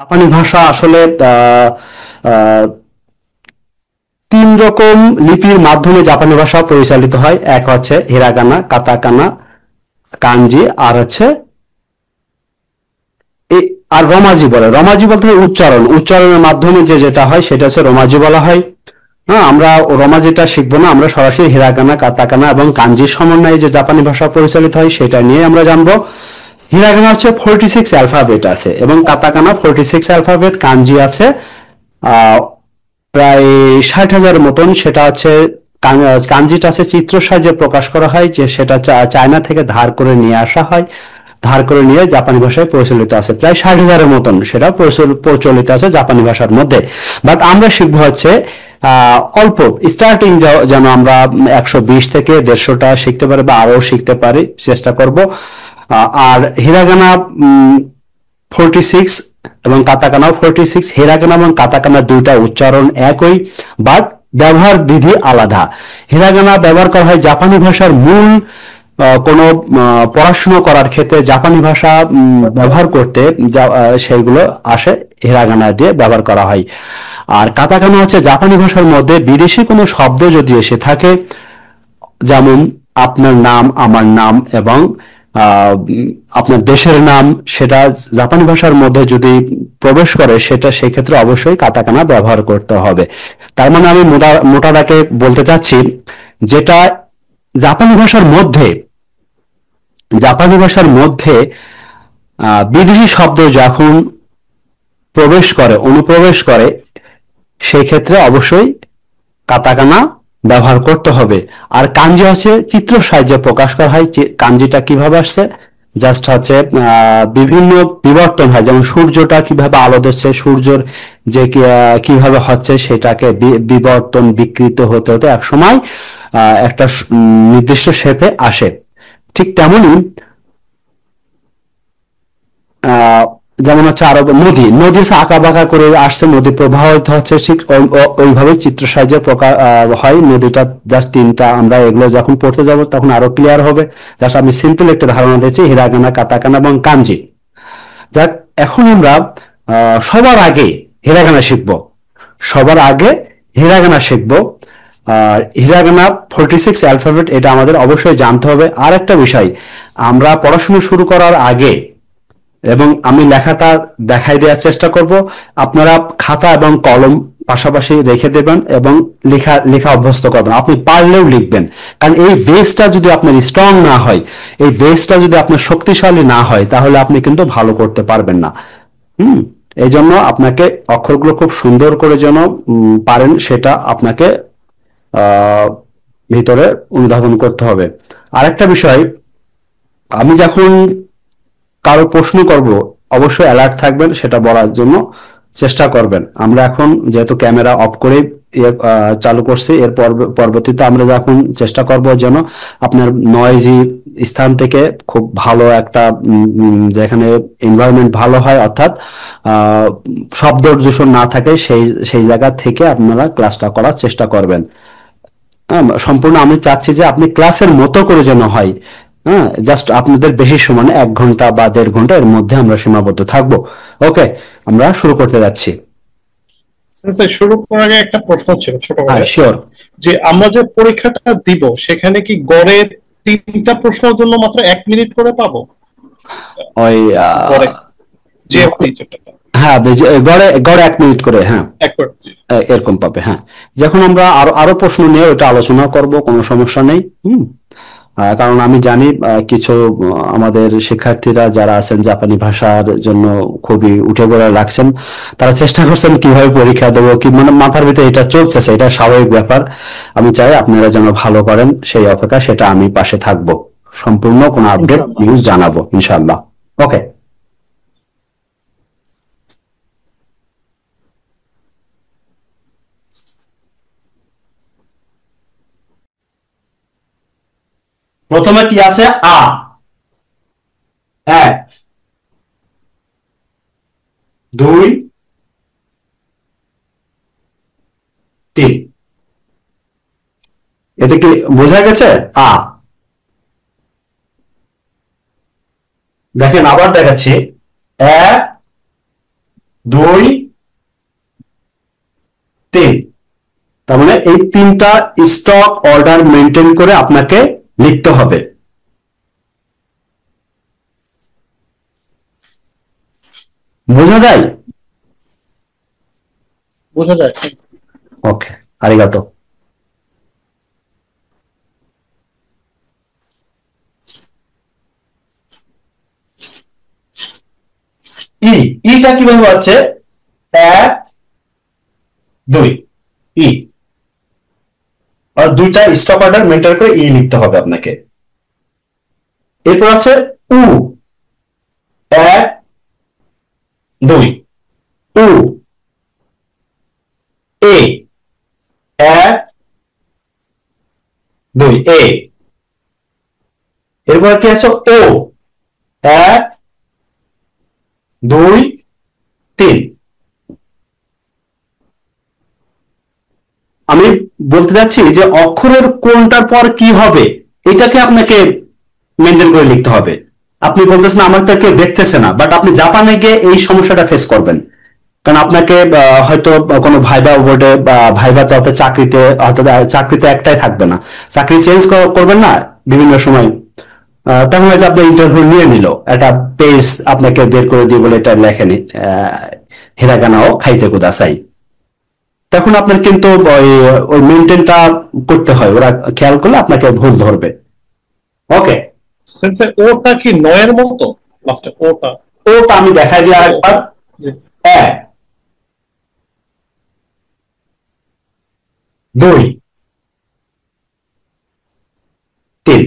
জাপানি ভাষা আসলে আহ, আহ, তিন রকম লিপির মাধ্যমে জাপানি ভাষা পরিচালিত হয়। এক হচ্ছে হিরাগানা, কাতাকানা, কাঞ্জি, আর হচ্ছে এই- আর রমাজি বলে। রমাজি বলতে হয় উচ্চারণের মাধ্যমে যেটা হয় সেটা হচ্ছে রমাজি বলা হয়। হ্যাঁ, আমরা রমাজিটা শিখবো না, আমরা সরাসরি হিরাগানা, কাতাকানা এবং কাঞ্জির সমন্বয়ে যে জাপানি ভাষা পরিচালিত হয় সেটা নিয়ে আমরা জানবো। হিরাগানা হচ্ছে 46 অ্যালফাবেট আছে এবং কাতাকানা 46 অ্যালফাবেট, কাঞ্জি আছে আহ প্রায় 60,000 মতন। সেটা হচ্ছে কাঞ্জিটা আছে চিত্র সাহায্যে প্রকাশ করা হয়, যে সেটা চায়না থেকে ধার করে নিয়ে আসা হয়, ধার করে নিয়ে জাপানি ভাষায় প্রচলিত আছে প্রায় 60,000-এর মতন। সেটা প্রচলিত আছে জাপানি ভাষার মধ্যে। বাট আমরা শিখবো হচ্ছে অল্প স্টার্টিং, যেন আমরা 120 থেকে 150টা শিখতে পারি বা আরো শিখতে পারি, চেষ্টা করব। আর হিরাগানা 46 এবং কাতাকানাও 46। হিরাগানা এবং কাতাকানা দুইটা উচ্চারণ একই, বাট ব্যবহার বিধি আলাদা। হিরাগানা ব্যবহার করা হয় জাপানি ভাষার মূল কোনো পড়াশুনো করার ক্ষেত্রে, জাপানি ভাষা ব্যবহার করতে সেইগুলো আসে হিরাগানা দিয়ে ব্যবহার করা হয়। আর কাতাকানা হচ্ছে জাপানি ভাষার মধ্যে বিদেশি কোনো শব্দ যদি এসে থাকে, যেমন আপনার নাম, আমার নাম এবং আপনার দেশের নাম, সেটা জাপানি ভাষার মধ্যে যদি প্রবেশ করে সেটা সেক্ষেত্রে অবশ্যই কাতাকানা ব্যবহার করতে হবে। তার মানে আমি মোটা দাগে বলতে চাচ্ছি, যেটা জাপানি ভাষার মধ্যে জাপানি ভাষার মধ্যে বিদেশি শব্দ যখন প্রবেশ করে, অনুপ্রবেশ করে, সেই ক্ষেত্রে অবশ্যই কাতাকানা ব্যবহার করতে হবে। আর কাঞ্জি হচ্ছে চিত্র সাহায্যে প্রকাশ করা হয়। কাঞ্জিটা কিভাবে আসছে, জাস্ট হচ্ছে বিভিন্ন বিবর্তন হয়, যেমন সূর্যটা কিভাবে আলো দিচ্ছে, সূর্যের যে কিভাবে হচ্ছে সেটাকে বিবর্তন বিকৃত হতে হতে এক সময় একটা নির্দিষ্ট শেপে আসে। ঠিক তেমনি আহ যেমন হচ্ছে আরো নদী নদী হচ্ছে আঁকা বাঁকা করে আসছে, নদী প্রবাহিত হচ্ছে, ঠিক ওইভাবে চিত্র সাহায্যে প্রকাশ হয় নদীটা। জাস্ট তিনটা, আমরা এগুলো যখন পড়তে যাব তখন আরো ক্লিয়ার হবে। জাস্ট আমি সিম্পল একটা ধারণা দিচ্ছি, হিরাগানা, কাতাকানা এবং কাঞ্জি। যাক, এখন আমরা সবার আগে হিরাগানা শিখব। সবার আগে হিরাগানা শিখব। আর হিরাগানা 46 অ্যালফাবেট, এটা আমাদের অবশ্যই জানতে হবে। আর একটা বিষয়, আমরা পড়াশোনা শুরু করার আগে, এবং আমি লেখাটা দেখাই দেওয়ার চেষ্টা করব, আপনারা খাতা এবং কলম পাশাপাশি রেখে দেবেন এবং লেখা লেখা অভ্যস্ত করবেন। আপনি পারলেও লিখবেন, কারণ এই বেসটা যদি আপনার স্ট্রং না হয়, এই বেসটা যদি আপনার শক্তিশালী না হয়, তাহলে আপনি কিন্তু ভালো করতে পারবেন না। হুম এই জন্য আপনাকে অক্ষরগুলো খুব সুন্দর করে যেন পারেন, সেটা আপনাকে আহ ভিতরে অনুধাবন করতে হবে। আরেকটা বিষয়, আমি যখন কারো প্রশ্ন করব, অবশ্যই অ্যালার্ট থাকবেন, সেটা বলার জন্য চেষ্টা করবেন। আমরা এখন যেহেতু ক্যামেরা অফ করে চালু করছি, এর পরবর্তীতে আমরা যখন চেষ্টা করব যেন আপনার নয়েজি স্থান থেকে খুব ভালো একটা যেখানে এনভায়রনমেন্ট ভালো হয়, অর্থাৎ শব্দ দূষণ না থাকে, সেই সেই জায়গা থেকে আপনারা ক্লাসটা করার চেষ্টা করবেন। সম্পূর্ণ আমি চাচ্ছি যে আপনি ক্লাসের মতো করে যেন হয়। হ্যাঁ, জাস্ট আপনাদের বেশি সময় না, 1 ঘন্টা বা 1.5 ঘন্টা, এর মধ্যে আমরা সীমাবদ্ধ থাকবো। ওকে, আমরা শুরু করতে যাচ্ছি। স্যার, শুরু করার আগে একটা প্রশ্ন ছিল ছোট হ্যাঁ, করে, শিওর। যে আমরা যে পরীক্ষাটা দিব সেখানে কি গড়ে 3টা প্রশ্নের জন্য মাত্র 1 মিনিট করে পাবো? ওই গড়ে জিএফপি যেটা, হ্যাঁ, গড়ে গড়ে 1 মিনিট করে, হ্যাঁ, এক করে। এরকম পাবে। হ্যাঁ, যখন আমরা আরো আরো প্রশ্ন নিয়ে ওটা আলোচনা করব, কোনো সমস্যা নেই। কারণ আমি জানি কিছু আমাদের শিক্ষার্থীরা যারা আছেন জাপানি ভাষার জন্য খুবই উঠে পড়ে লাগছেন, তারা চেষ্টা করছেন কিভাবে পরীক্ষা দেবো, কি মানে মাথার ভিতরে এটা চলতেছে, এটা স্বাভাবিক ব্যাপার। আমি চাই আপনারা যেন ভালো করেন, সেই অপেক্ষা, সেটা আমি পাশে থাকবো। সম্পূর্ণ কোনো আপডেট নিউজ জানাবো ইনশাআল্লাহ। ওকে, প্রথমে কি আছে? এক, দুই, তিন। এটা কি বোঝা গেছে? দেখেন, আবার দেখাচ্ছি। এক, 2 3। তার মানে এই তিনটা স্টক অর্ডার মেনটেন করে আপনাকে লিখতে হবে। বোঝা যায়? বোঝা যায়। ওকে, আরিগাতো। ইটা কিভাবে হচ্ছে 1 2 ই, আর দুইটা স্টক অর্ডার মেনটেন করে লিখতে হবে আপনাকে। এরপর আছে উ 1 2 উ এ 1 2 এ। এরপর কি আছে ও 1 2 3। আমি বলতে চাচ্ছি যে অক্ষরের কোনটার পর কি হবে এটাকে আপনাকে মেনটেন করে লিখতে হবে। আপনি বলতেছেন আমার তো কেউ দেখতেছে না, বাট আপনি জাপানে গিয়ে এই সমস্যাটা ফেস করবেন। কারণ আপনাকে হয়তো কোনো ভাইবা বোর্ডে বা ভাইভাতে হয়তো চাকরিতে একটাই থাকবে না, চাকরি চেঞ্জ করবেন না বিভিন্ন সময়। তখন হয়তো আপনার ইন্টারভিউ নিয়ে নিল, একটা পেজ আপনাকে বের করে দিয়ে বলে এটা লেখেনি হিরাগানাও খাইতে কুদাসাই। তখন আপনার কিন্তু ওই মেনটেনটা করতে হয়, ওরা খেয়াল করলে আপনাকে ভুল ধরবে। ওকে সেন্সে ওটা কি নয়ের মতো লাস্টে ওটা? ওটা আমি দেখাই দিই আরেকবার। 1 2 3।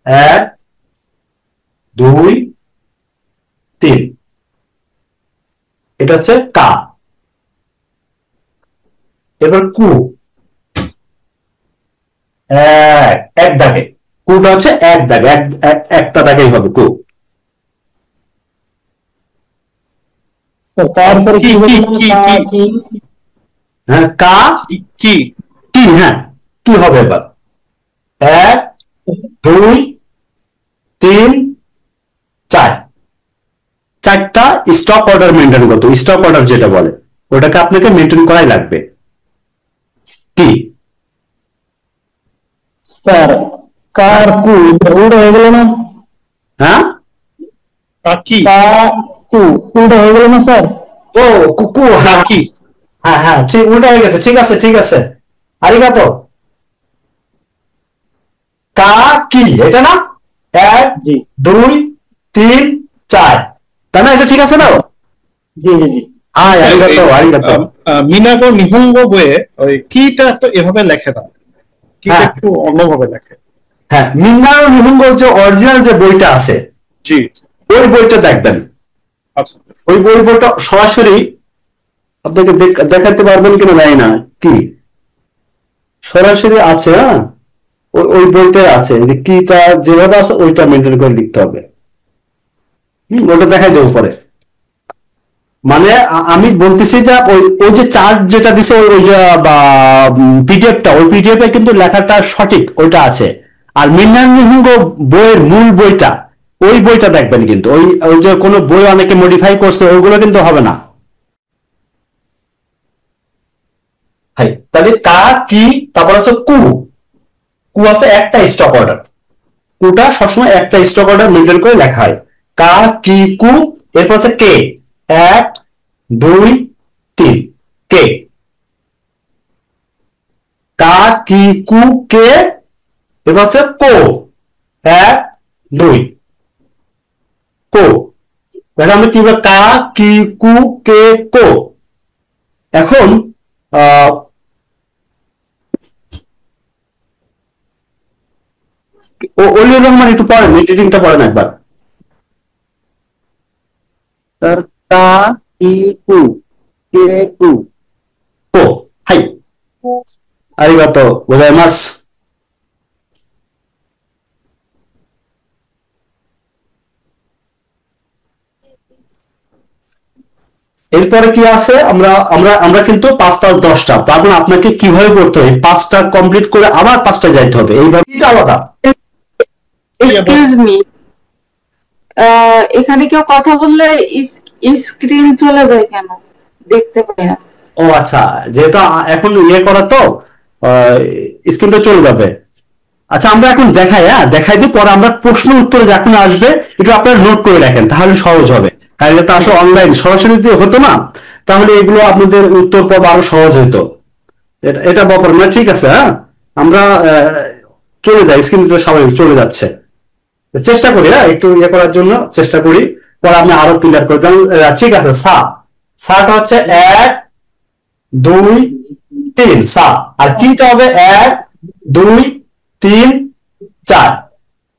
1 2 3। এটা হচ্ছে কা। এবার কু এক দাগে, কুটা হচ্ছে এক দাগে, একটা দাগেই হবে কু। তারপরে কি হ্যাঁ কা কি কি, হ্যাঁ কি হবে এবার 1 2 3 4। চারটা স্টক অর্ডার মেনটেন করতে, স্টক অর্ডার যেটা বলে ওটাকে আপনাকে মেনটেন করাই লাগবে। কি স্যার কার কু উল্টো হয়ে গেল না? হ্যাঁ কি কা কু উল্টো হয়ে গেল না স্যার? ও কুকু, হ্যাঁ কি হ্যাঁ হ্যাঁ ঠিক উল্টা হয়ে গেছে। ঠিক আছে ঠিক আছে, আরিগাতো। কা কি এটা না 1 জি 2 3 4, তাই না? এটা ঠিক আছে না? জি জি জি হ্যাঁ আরিগাতো আরিগাতো। মিনাগো নিহঙ্গো বইয়ে ওই কিটা তো এভাবে লেখে না, কিটা হ্যাঁ একটু অন্যভাবে লেখে। হ্যাঁ, মিন্নার নিহুঙ্গ যে অরিজিনাল যে বইটা আছে জি ওই বইটা দেখবেন। আচ্ছা ওই বইটা সরাসরি আপনাকে দেখাতে পারবেন কিনা জানি না, কি সরাসরি আছে। হ্যাঁ ওই বইটা আছে যে কিটা যেভাবে আছে ওইটা মেনটেন করে লিখতে হবে। ওটা দেখাই দেবো পরে। মানে আমি বলতেছি যে ওই যে চার্ট যেটা দিছে ওই যে বা পিডিএফটা, ওই পিডিএফ এ কিন্তু লেখাটা সঠিক ওইটা আছে। আর মিন্নান নিহুঙ্গ বইয়ের মূল বইটা, ওই বইটা দেখবেন। কিন্তু ওই ওই যে কোনো বই অনেকে মডিফাই করছে ওইগুলো কিন্তু হবে না। হাই তাহলে কা কি, তারপর আছে কু। কু আছে একটা স্টক অর্ডার, কুটা সবসময় একটা স্টক অর্ডার মেনটেন করে লেখা হয়। কা কি কু। এরপর আছে কে 1 2 3 কে। কা কি কু কে। এবার আছে কো 1 2 কো। তাহলে আমরা কি বলবো কা কি কু কে কো। এখন অলিউর রহমান একটু পড়েন, রিডিংটা পড়েন একবার। স্যার কা ই কু কে কু কো হাই আরিগাতো গোজাইমাস। এরপরে কি আছে, আমরা আমরা আমরা কিন্তু 5 5 10টা, তার মানে আপনাকে কিভাবে করতে হবে 5টা কমপ্লিট করে আবার 5টা যাইতে হবে, এইভাবে এটা আলাদা। এক্সকিউজ মি, এখানে কেউ কথা বললে স্ক্রিন চলে যায় কেন, দেখতে পাই না। ও আচ্ছা, যেহেতু এখন ইয়ে করা তো স্ক্রিনটা চলে যাবে। আচ্ছা আমরা এখন দেখাই, হ্যাঁ দেখাই দিই, পরে আমরা প্রশ্ন উত্তরে যখন আসবে একটু আপনারা নোট করে রাখেন, তাহলে সহজ হবে। কারণ এটা তো আসলে অনলাইন সরাসরি দিয়ে হতো না, তাহলে এগুলো আপনাদের উত্তর পাওয়া আরো সহজ হতো। এটা ব্যাপার না, ঠিক আছে। হ্যাঁ আমরা চলে যাই, স্ক্রিনটা স্বাভাবিক চলে যাচ্ছে। চেষ্টা করি, হ্যাঁ একটু ইয়ে করার জন্য চেষ্টা করি, পরে আপনি আরো ক্লিয়ার করে দেন। ঠিক আছে, সাটা হচ্ছে 1 2 3 আর কিটা হবে 1 2 3 4।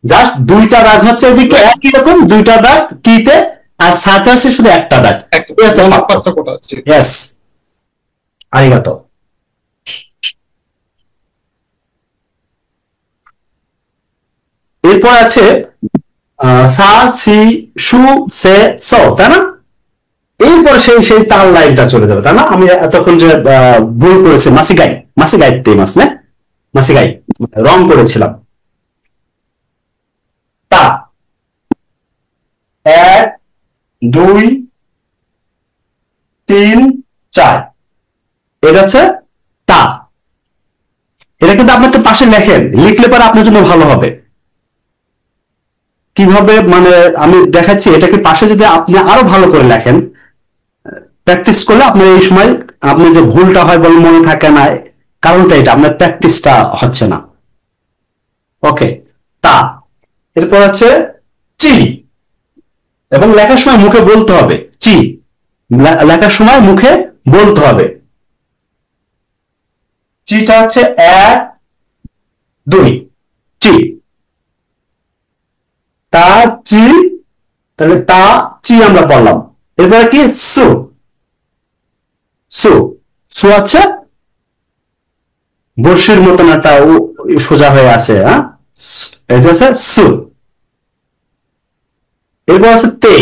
জাস্ট দুইটা দাগ হচ্ছে এদিকে একই রকম, দুইটা দাগ কিতে, আর সাথে আছে শুধু একটা দাগ। ইয়েস, আরিগাতো। এরপর আছে সা সি সু সে স, তাই না? এরপর সেই তার লাইনটা চলে যাবে, তাই না? আমি এতক্ষণ যে ভুল করেছি, মাসিগাই মাস না, মাসিগাই রং করেছিলাম। তা 1 2 3 4, এটা হচ্ছে তা। এটা কিন্তু আপনাকে পাশে লেখেন, লিখলে পরে আপনার জন্য ভালো হবে। কিভাবে মানে আমি দেখাচ্ছি, এটাকে পাশে যদি আপনি আরো ভালো করে লেখেন, প্র্যাকটিস করলে আপনার এই সময় আপনার যে ভুলটা হয় বলে মনে থাকে না, কারণটা এটা আপনার প্র্যাকটিসটা হচ্ছে না। ওকে, তা। এরপর হচ্ছে চি, এবং লেখার সময় মুখে বলতে হবে চি, লেখার সময় মুখে বলতে হবে। চিটা হচ্ছে 1 2, চি। তা চি, তাহলে তা চি আমরা পড়লাম। এরপরে কি সু, সু সু আছে বর্ষির মতন একটা সোজা হয়ে আছে, হ্যাঁ এই যে সু। এরপর আছে তে,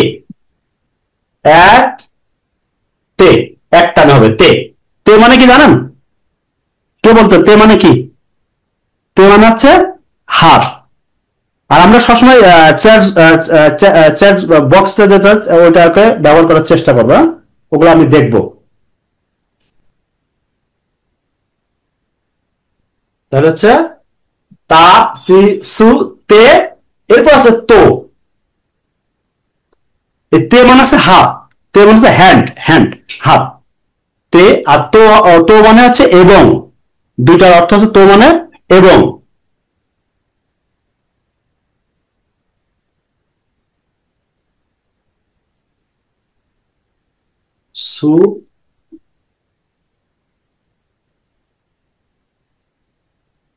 তে একটা হবে তে। তে মানে কি জানেন? কে বলতো তে মানে কি? তে মানে হচ্ছে হাত। আর আমরা সবসময় চ্যাট বক্সটা যেটা ওইটাকে ব্যবহার করার চেষ্টা করবো, ওগুলো আমি দেখবো। তাহলে হচ্ছে তা সি সু তে। এরপর আছে তো, তে মানে আছে হাত, তে মানে হচ্ছে হ্যান্ড হাত। তে আর তো, তো মানে হচ্ছে এবং, দুইটার অর্থ হচ্ছে তো মানে এবং। সু,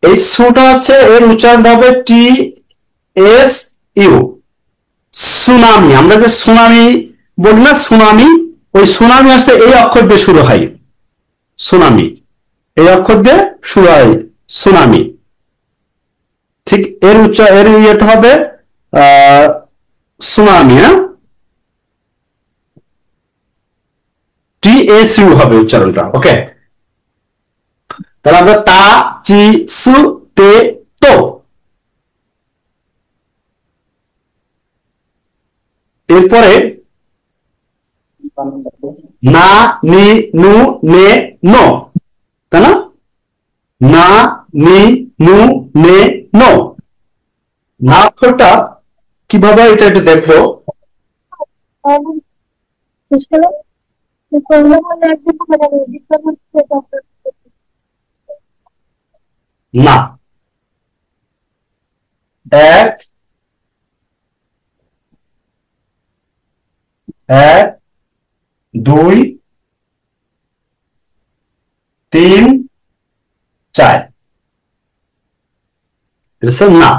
এই সুটা হচ্ছে এর উচ্চারণ হবে টি এস ইউ, সুনামি। আমরা যে সুনামি বলি না, সুনামি, ওই সুনামি আসছে এই অক্ষর দিয়ে শুরু হয়, সুনামি এই অক্ষর দিয়ে শুরু হয়, সুনামি। ঠিক এর এর ইয়েটা হবে সুনামি, হ্যাঁ টি এস ইউ হবে উচ্চারণটা। ওকে, তাহলে আমরা তা চি সু তে তো। এরপরে না নি নু নে নো, তাই না? না নি নু নে নো, না অক্ষরটা কিভাবে এটা একটু দেখো। না 1 1 2 3 4, না।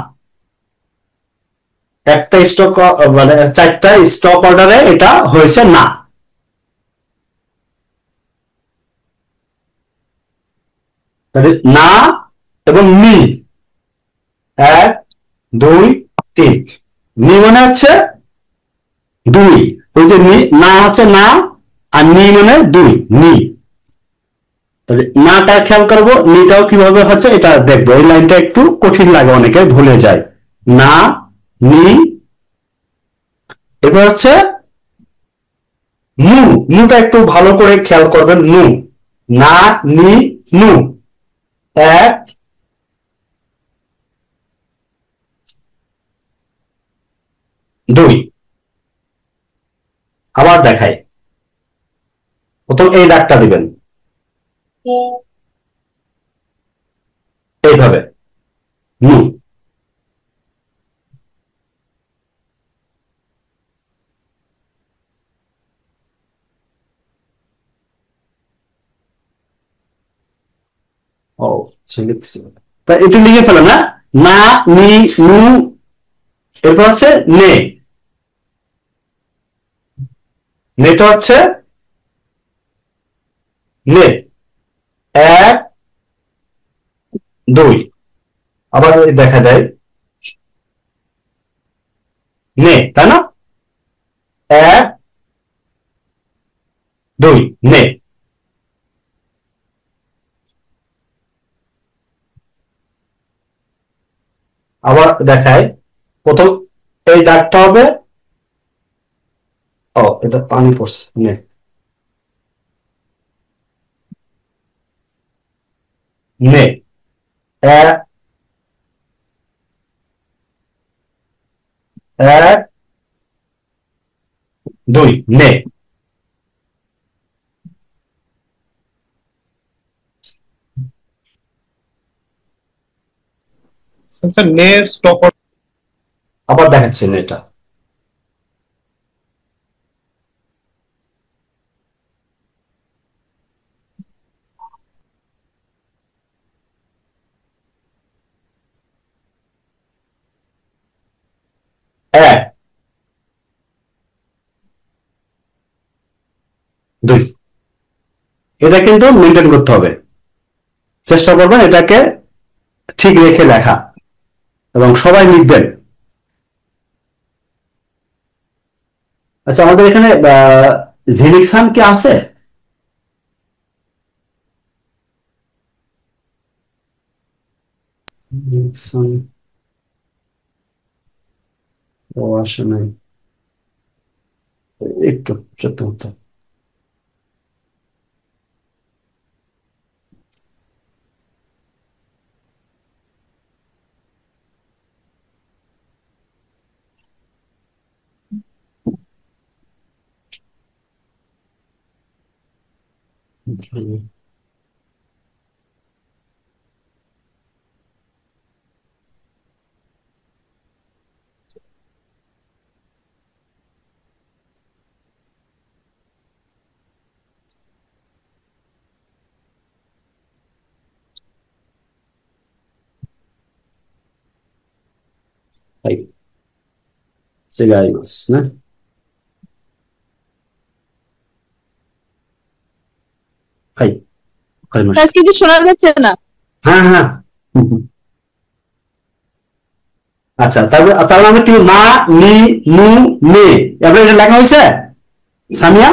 একটা স্টক মানে 4টা স্টক অর্ডারে এটা হয়েছে না। না এবং নি 1 2 3, নি মানে হচ্ছে 2, ওই যে নি, না হচ্ছে না, আর নি মানে 2, নি। তাহলে নাটা খেয়াল করবো, নিটাও কিভাবে হচ্ছে এটা দেখবো। এই লাইনটা একটু কঠিন লাগে, অনেকে ভুলে যায়। না নি, এবার হচ্ছে নু। নুটা একটু ভালো করে খেয়াল করবেন। নু, না নি নু, 1 2। আবার দেখাই, প্রথম এই দাগটা দিবেন এইভাবে, নু। ও লিখছি, তা একটু লিখে ফেলেন। না, না নি নু, এরপর হচ্ছে নে, নেটা হচ্ছে নে, 1 2। আবার দেখা দেয় নে, তাই না? 1 2 নে। আবার দেখায়, প্রথম এই দাগটা হবে, ও এটা পানি পড়ছে, নে, নে, 1 1 2 নে। স্যার নের স্টপ। আবার দেখাচ্ছি নেটা, এক দুই। এটা কিন্তু মেনটেন করতে হবে, চেষ্টা করবেন এটাকে ঠিক রেখে লেখা, এবং সবাই লিখবেন। আচ্ছা, আমাদের এখানে ঝিলিকসান কি আছে? ঝিলিকসান, ও আসে নাই, একটু চতুর্থ।はい。違いますね。はい。わかりまし স্যারた。 কিছু শোনা যাচ্ছে না। হ্যাঁ হ্যাঁ। আচ্ছা, তাহলে আমি কি না নি নু নে, এবার এটা লেখা হয়েছে সামিয়া?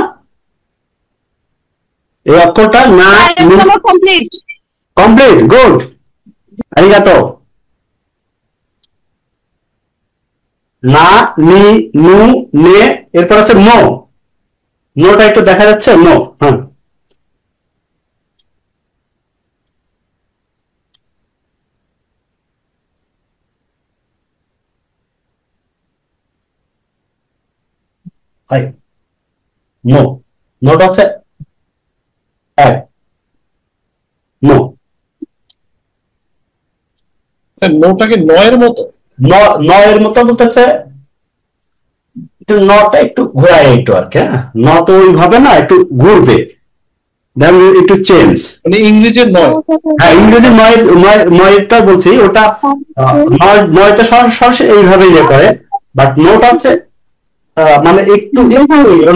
এই অক্ষরটা না নি কমপ্লিট। Complete, good, আরিগাতো। না নি নু নে, এরপর আছে নো। নোটা একটু দেখা যাচ্ছে, নো। হ্যাঁ, হাই, নো। নোটা হচ্ছে এক, নো। স্যার নোটাকে নয়ের মতো। নয়ের মতো বলতে হচ্ছে একটু নটা একটু ঘোরায় একটু আর কি। হ্যাঁ, ন তো ওইভাবে না, একটু ঘুরবে, দেন একটু চেঞ্জ। মানে ইংরেজির নয়। হ্যাঁ, ইংরেজি নয়টা বলছি, ওটা নয়টা সরাসরি এইভাবে ইয়ে করে, বাট নোটা হচ্ছে মানে একটু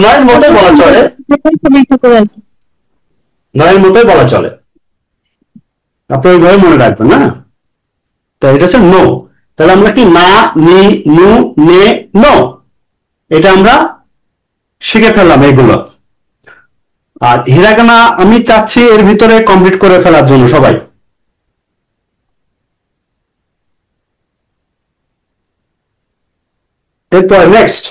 নয়ের মতোই বলা চলে, নয়ের মতোই বলা চলে। আপনি ওইভাবে মনে রাখবেন না। তো এটা হচ্ছে নো। তাহলে আমরা কি না নি নু নে নো, এটা আমরা শিখে ফেললাম এগুলো। আর হিরাগানা আমি চাচ্ছি এর ভিতরে কমপ্লিট করে ফেলার জন্য সবাই। এরপর নেক্সট,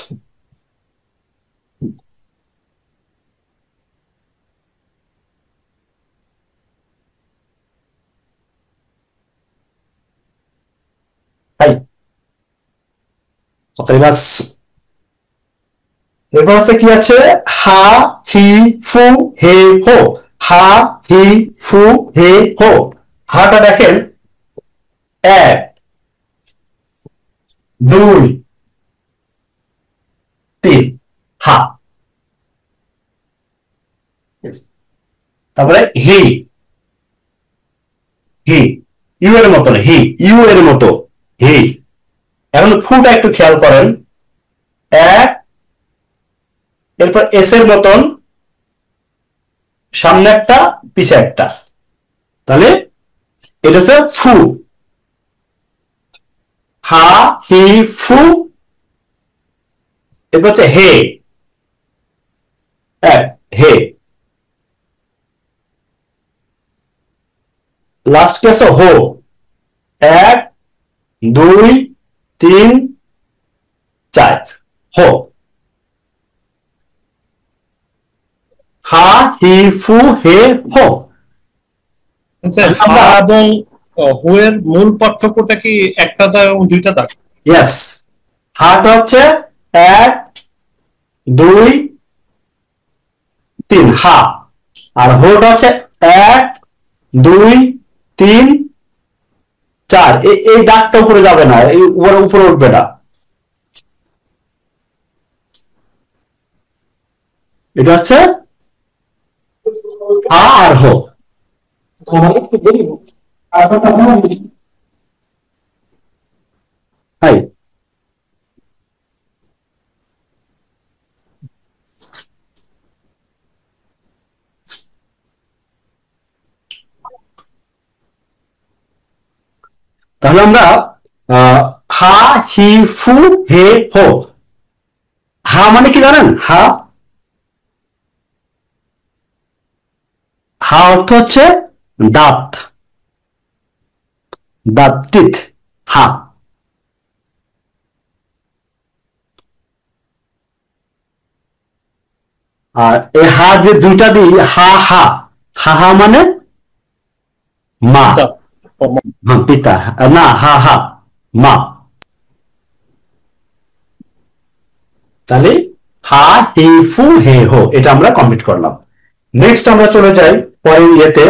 এরপর হচ্ছে কি আছে, হা হি ফু হে হো। হা হি ফু হে হো। হাটা দেখেন 1 2 3 হা। তারপরে হি, হি ইউ এর মতো না, হি ইউ এর মতো হি। এখন ফুটা একটু খেয়াল করেন, 1, এরপর এস এর মতন সামনে একটা পিছে একটা, তাহলে এটা হচ্ছে ফু। হা হি ফু, এরপর হচ্ছে হে, হে। লাস্ট কি আছে, হো। 1 2 3 4 হো। হা হি ফু হে হো। আচ্ছা, হা এবং হু এর মূল পার্থক্যটা কি একটা দাগ এবং দুইটা দাগ? ইয়েস, হাটা হচ্ছে 1 2 3 হা, আর হোটা হচ্ছে 1 2 3 4। এই দাগটা উপরে যাবে না, এই উপরে উঠবে না, এটা হচ্ছে হা আর হো। হাই, তাহলে আমরা হা হি ফু হে হো। হা মানে কি জানেন? হা, হা অর্থ হচ্ছে দাঁত, দাঁত, টিথ, হা। আর এই হা যে দুইটা দিই, হা হা, হা হা মানে মা, হ্যাঁ পিতা, না হা হা মা। তাহলে হা হি ফু হে হো, এটা আমরা কমপ্লিট করলাম। নেক্সট আমরা চলে যাই পরের ইয়েতে,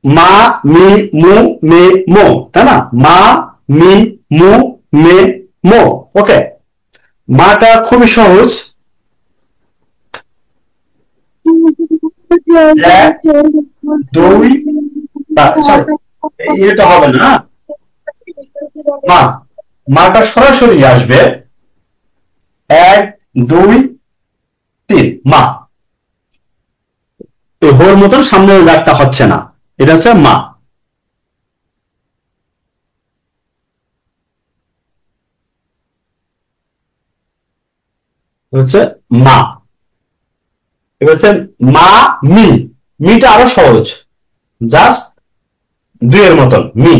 মা মি মু মে মো, তাই না? মা মি মু মে মো। ওকে, মাটা খুবই সহজ, 1 2, সরি এটা হবে না। মা, মাটা সরাসরি আসবে 1 2 3 মা। এই হোর মতন সামনের দাগটা হচ্ছে না, এটা হচ্ছে মা। হচ্ছে মা। এবার হচ্ছে মা মি, মিটা আরো সহজ, জাস্ট 2 এর মতন মি,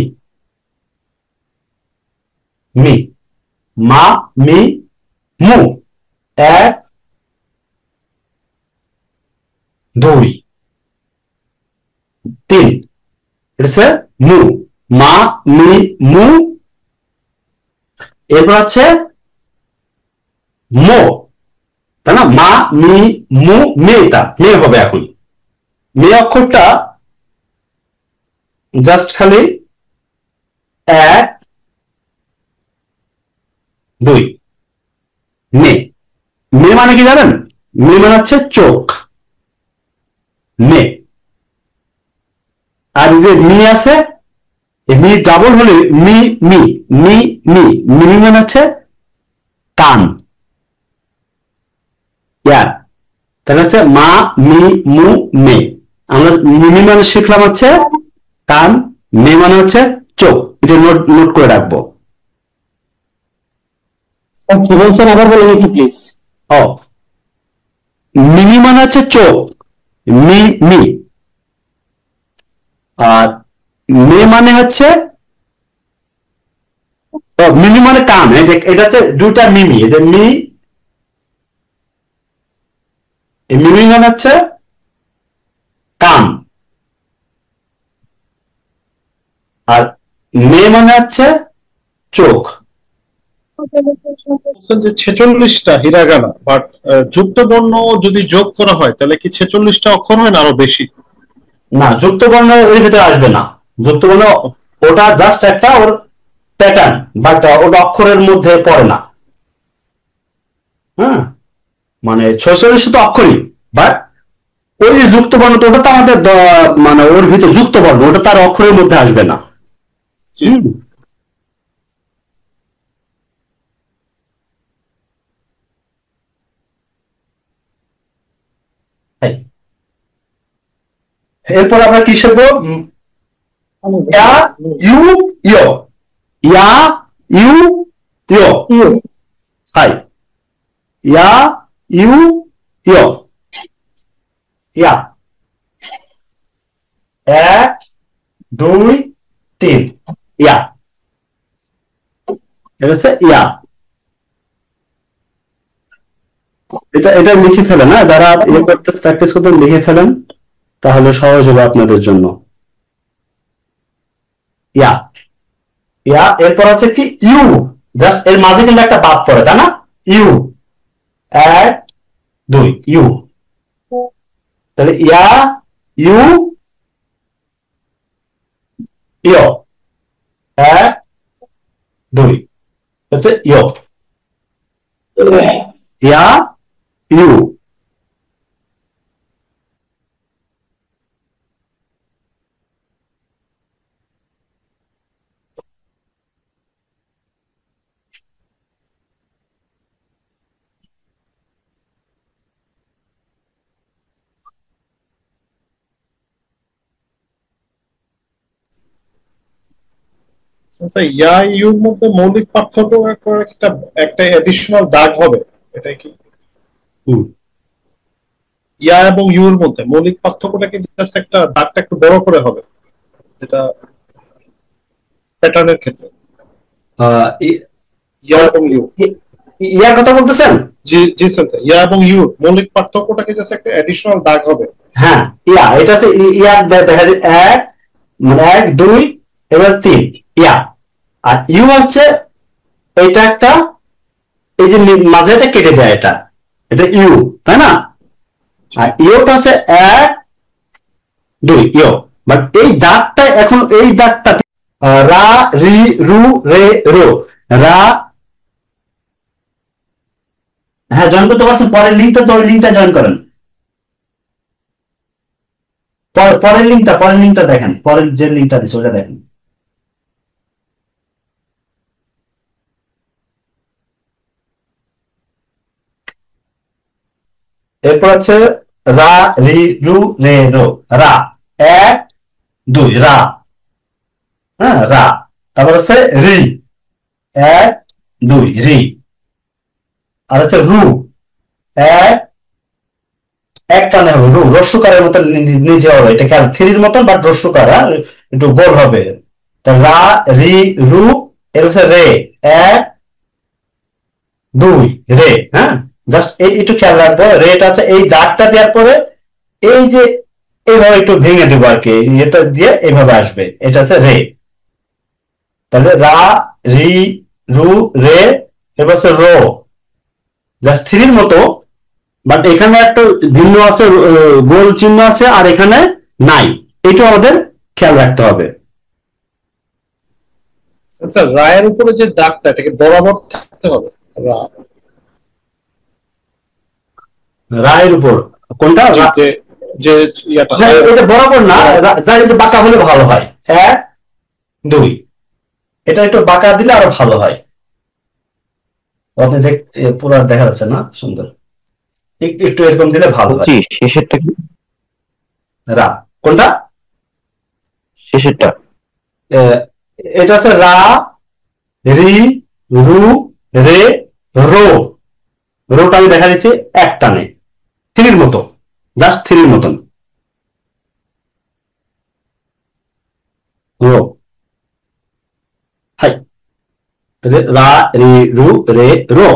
মি। মা মি মু, 1 2 3, এটা হচ্ছে মু। মা মি মু, এরপর আছে মো, তাই না? মা মি মু মেটা, মে হবে এখন। মে অক্ষরটা জাস্ট খালি 1 2 মে। মে মানে কি জানেন? মে মানে হচ্ছে চোখ, মে। আর যে মি আছে, মি ডাবল হলে me me me me, me মানে হচ্ছে কান, তাহলে হচ্ছে মা মি মু মে। আমরা মিমি মানে শিখলাম হচ্ছে কান, মে মানে হচ্ছে চোখ। এটা নোট নোট করে রাখবো। কি বলছেন আবার বলুন একটু প্লিজ। ও, মিমি মানে হচ্ছে চোখ, মি মি। আর মে মানে হচ্ছে মিমি মানে কান, এটা হচ্ছে দুইটা মিমি, এই যে এই মিমি মানে হচ্ছে কান, আর মে মানে হচ্ছে চোখ। বলছেন যে 46টা হিরাগানা, বাট যুক্ত বর্ণ যদি যোগ করা হয় তাহলে কি 46টা অক্ষর হয় না আরো বেশি? না, যুক্ত বর্ণ এর ভিতরে আসবে না। যুক্ত বর্ণ ওটা জাস্ট একটা ওর প্যাটার্ন, বাট ওটা অক্ষরের মধ্যে পড়ে না। হ্যাঁ, মানে 46 তো অক্ষরই, বাট ওই যে যুক্ত বর্ণ, তো ওটা তো আমাদের মানে ওর ভিতরে যুক্ত বর্ণ, ওটা তার অক্ষরের মধ্যে আসবে না। হুম। এই, এরপর আমরা কি শিখবো? ইয়া, ইউ, ইয়, ইয়া, ইউ, ইয়। হাই, ইয়া, ইউ, ইয়, ইয়া, 1 2 3, ইয়া, এটা হচ্ছে ইয়া। এটা এটা লিখে ফেলেন, না যারা ইয়ে করতে প্র্যাকটিস করতেন লিখে ফেলেন, তাহলে সহজ হবে আপনাদের জন্য। ইয়া, ইয়া, এরপর হচ্ছে কি ইউ, জাস্ট এর মাঝে কিন্তু একটা বাদ পড়ে, তাই না? ইউ, 1 2, ইউ, তাহলে ইয়া, ইউ, ইয়, 1 2 হচ্ছে ইয়, ইয়া, ইউ। আচ্ছা, ইয়া ইউর মধ্যে মৌলিক পার্থক্য করে একটা একটা এডিশনাল দাগ হবে, এটাই কি? হুম। ইয়া এবং ইউর মধ্যে মৌলিক পার্থক্যটা কিন্তু জাস্ট একটা দাগটা একটু বড় করে হবে, এটা প্যাটার্নের ক্ষেত্রে। আহ, ইয়া এবং ইউ, ইয়ার কথা বলতেছেন? জি জি স্যার, ইয়া এবং ইউ মৌলিক পার্থক্যটাকে জাস্ট একটা এডিশনাল দাগ হবে। হ্যাঁ, ইয়া, এটা হচ্ছে ইয়ার, দেখা যায় 1 মানে 1 2 এবার 3, ইয়া। আর ইউ হচ্ছে এটা একটা, এই যে মাঝে এটা কেটে দেয়, এটা এটা ইউ, তাই না? আর ইউটা হচ্ছে 1 2, ইউ। বাট এই দাগটা, এখন এই দাগটা রা, রি, রু, রে, রো, রা। হ্যাঁ, জয়েন করতে পারছেন? পরের লিঙ্কটা, তো ওই লিঙ্কটা জয়েন করেন। পরের লিঙ্কটা দেখেন, পরের যে লিঙ্কটা দিচ্ছে ওটা দেখেন। এরপর হচ্ছে রা, রি, রু, রে, রো, রা, 1 2, রা। হ্যাঁ, রা। তারপর হচ্ছে রি, 1 2, রি। আর হচ্ছে রু, 1 এক টানে হবে, রু রস্যকারের মতন নিচে হবে, এটা খেয়াল, থ্রির মতন বাট রস্যকার, হ্যাঁ, একটু গোল হবে। তা রা, রি, রু, এর হচ্ছে রে, 1 2, রে। হ্যাঁ, জাস্ট এই একটু খেয়াল রাখবো, রেটা হচ্ছে এই দাগটা দেওয়ার পরে এই যে এইভাবে একটু ভেঙে দেবো আর কি, এটা দিয়ে এইভাবে আসবে, এটা হচ্ছে রে। তাহলে রা, রি, রু, রে, এবার হচ্ছে রো, জাস্ট থ্রির মতো, বাট এখানে একটা ভিন্ন আছে, গোল চিহ্ন আছে, আর এখানে নাই। এটা আমাদের খেয়াল রাখতে হবে। আচ্ছা, রায়ের উপরে যে দাগটা, এটাকে বরাবর থাকতে হবে? রা, রায়ের উপর কোনটা? যে যে যে ইয়াটা, হ্যাঁ, এটা বরাবর না, যা একটু বাঁকা হলে ভালো হয়। 1 2, এটা একটু বাঁকা দিলে আরো ভালো হয়। আপনি পুরো দেখা যাচ্ছে না সুন্দর, একটু এরকম দিলে ভালো হয়। শেষেরটা কি? রা, কোনটা? শেষেরটা আহ, এটা আছে রা, রি, রু, রে, রো। রোটা আমি দেখা দিচ্ছি এক টানে, থ্রির মতো, জাস্ট থ্রির মতন, রো। হাই, রা রি রু রে রো।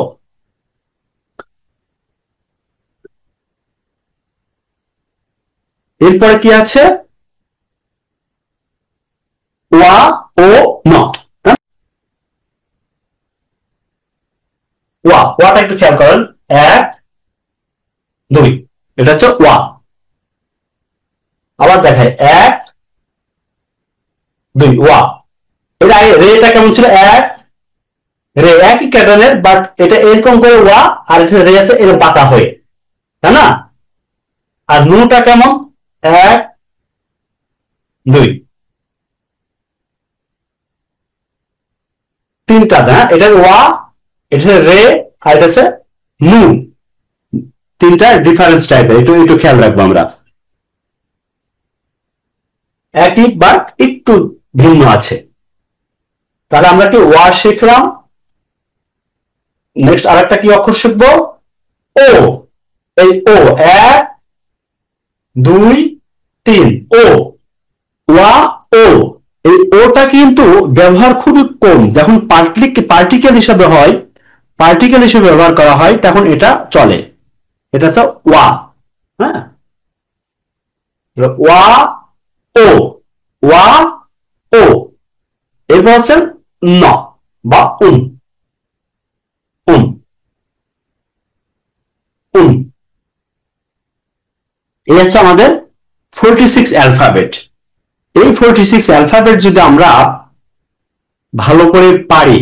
এরপরে কি আছে? ওয়া ও নট। ওয়াটা একটু খেয়াল করেন, 1 2, এটা হচ্ছে ওয়া। আবার দেখায় 1 2 ওয়া। এর আগে রেটা কেমন ছিল? 1 রে, একই ক্যাটার্নের, বাট এটা এরকম করে ওয়া, আর এটা রে আছে এর বাঁকা হয়ে, তাই না? আর নুটা কেমন? 1 2, তিনটা, হ্যাঁ, এটা ওয়া, এটা রে, আর এটা আছে নু। তিনটা ডিফারেন্স টাইপের, একটু একটু খেয়াল রাখবো আমরা। একই বাট একটু ভিন্ন আছে। তাহলে আমরা কি ওয়া শিখলাম। নেক্সট আরেকটা কি অক্ষর শিখবো? ও। এই ও 1 2 3 ও, ওয়া ও। এই ওটা কিন্তু ব্যবহার খুবই কম, যখন পার্টিকেল হিসেবে হয়, পার্টিকেল হিসেবে ব্যবহার করা হয় তখন এটা চলে। এটা হচ্ছে ওয়া, হ্যাঁ, ওয়া ও, ওয়া ও। এরপর হচ্ছে ন বা উম, উম উম। এই হচ্ছে আমাদের 46 অ্যালফাবেট। এই 46 অ্যালফাবেট যদি আমরা ভালো করে পারি,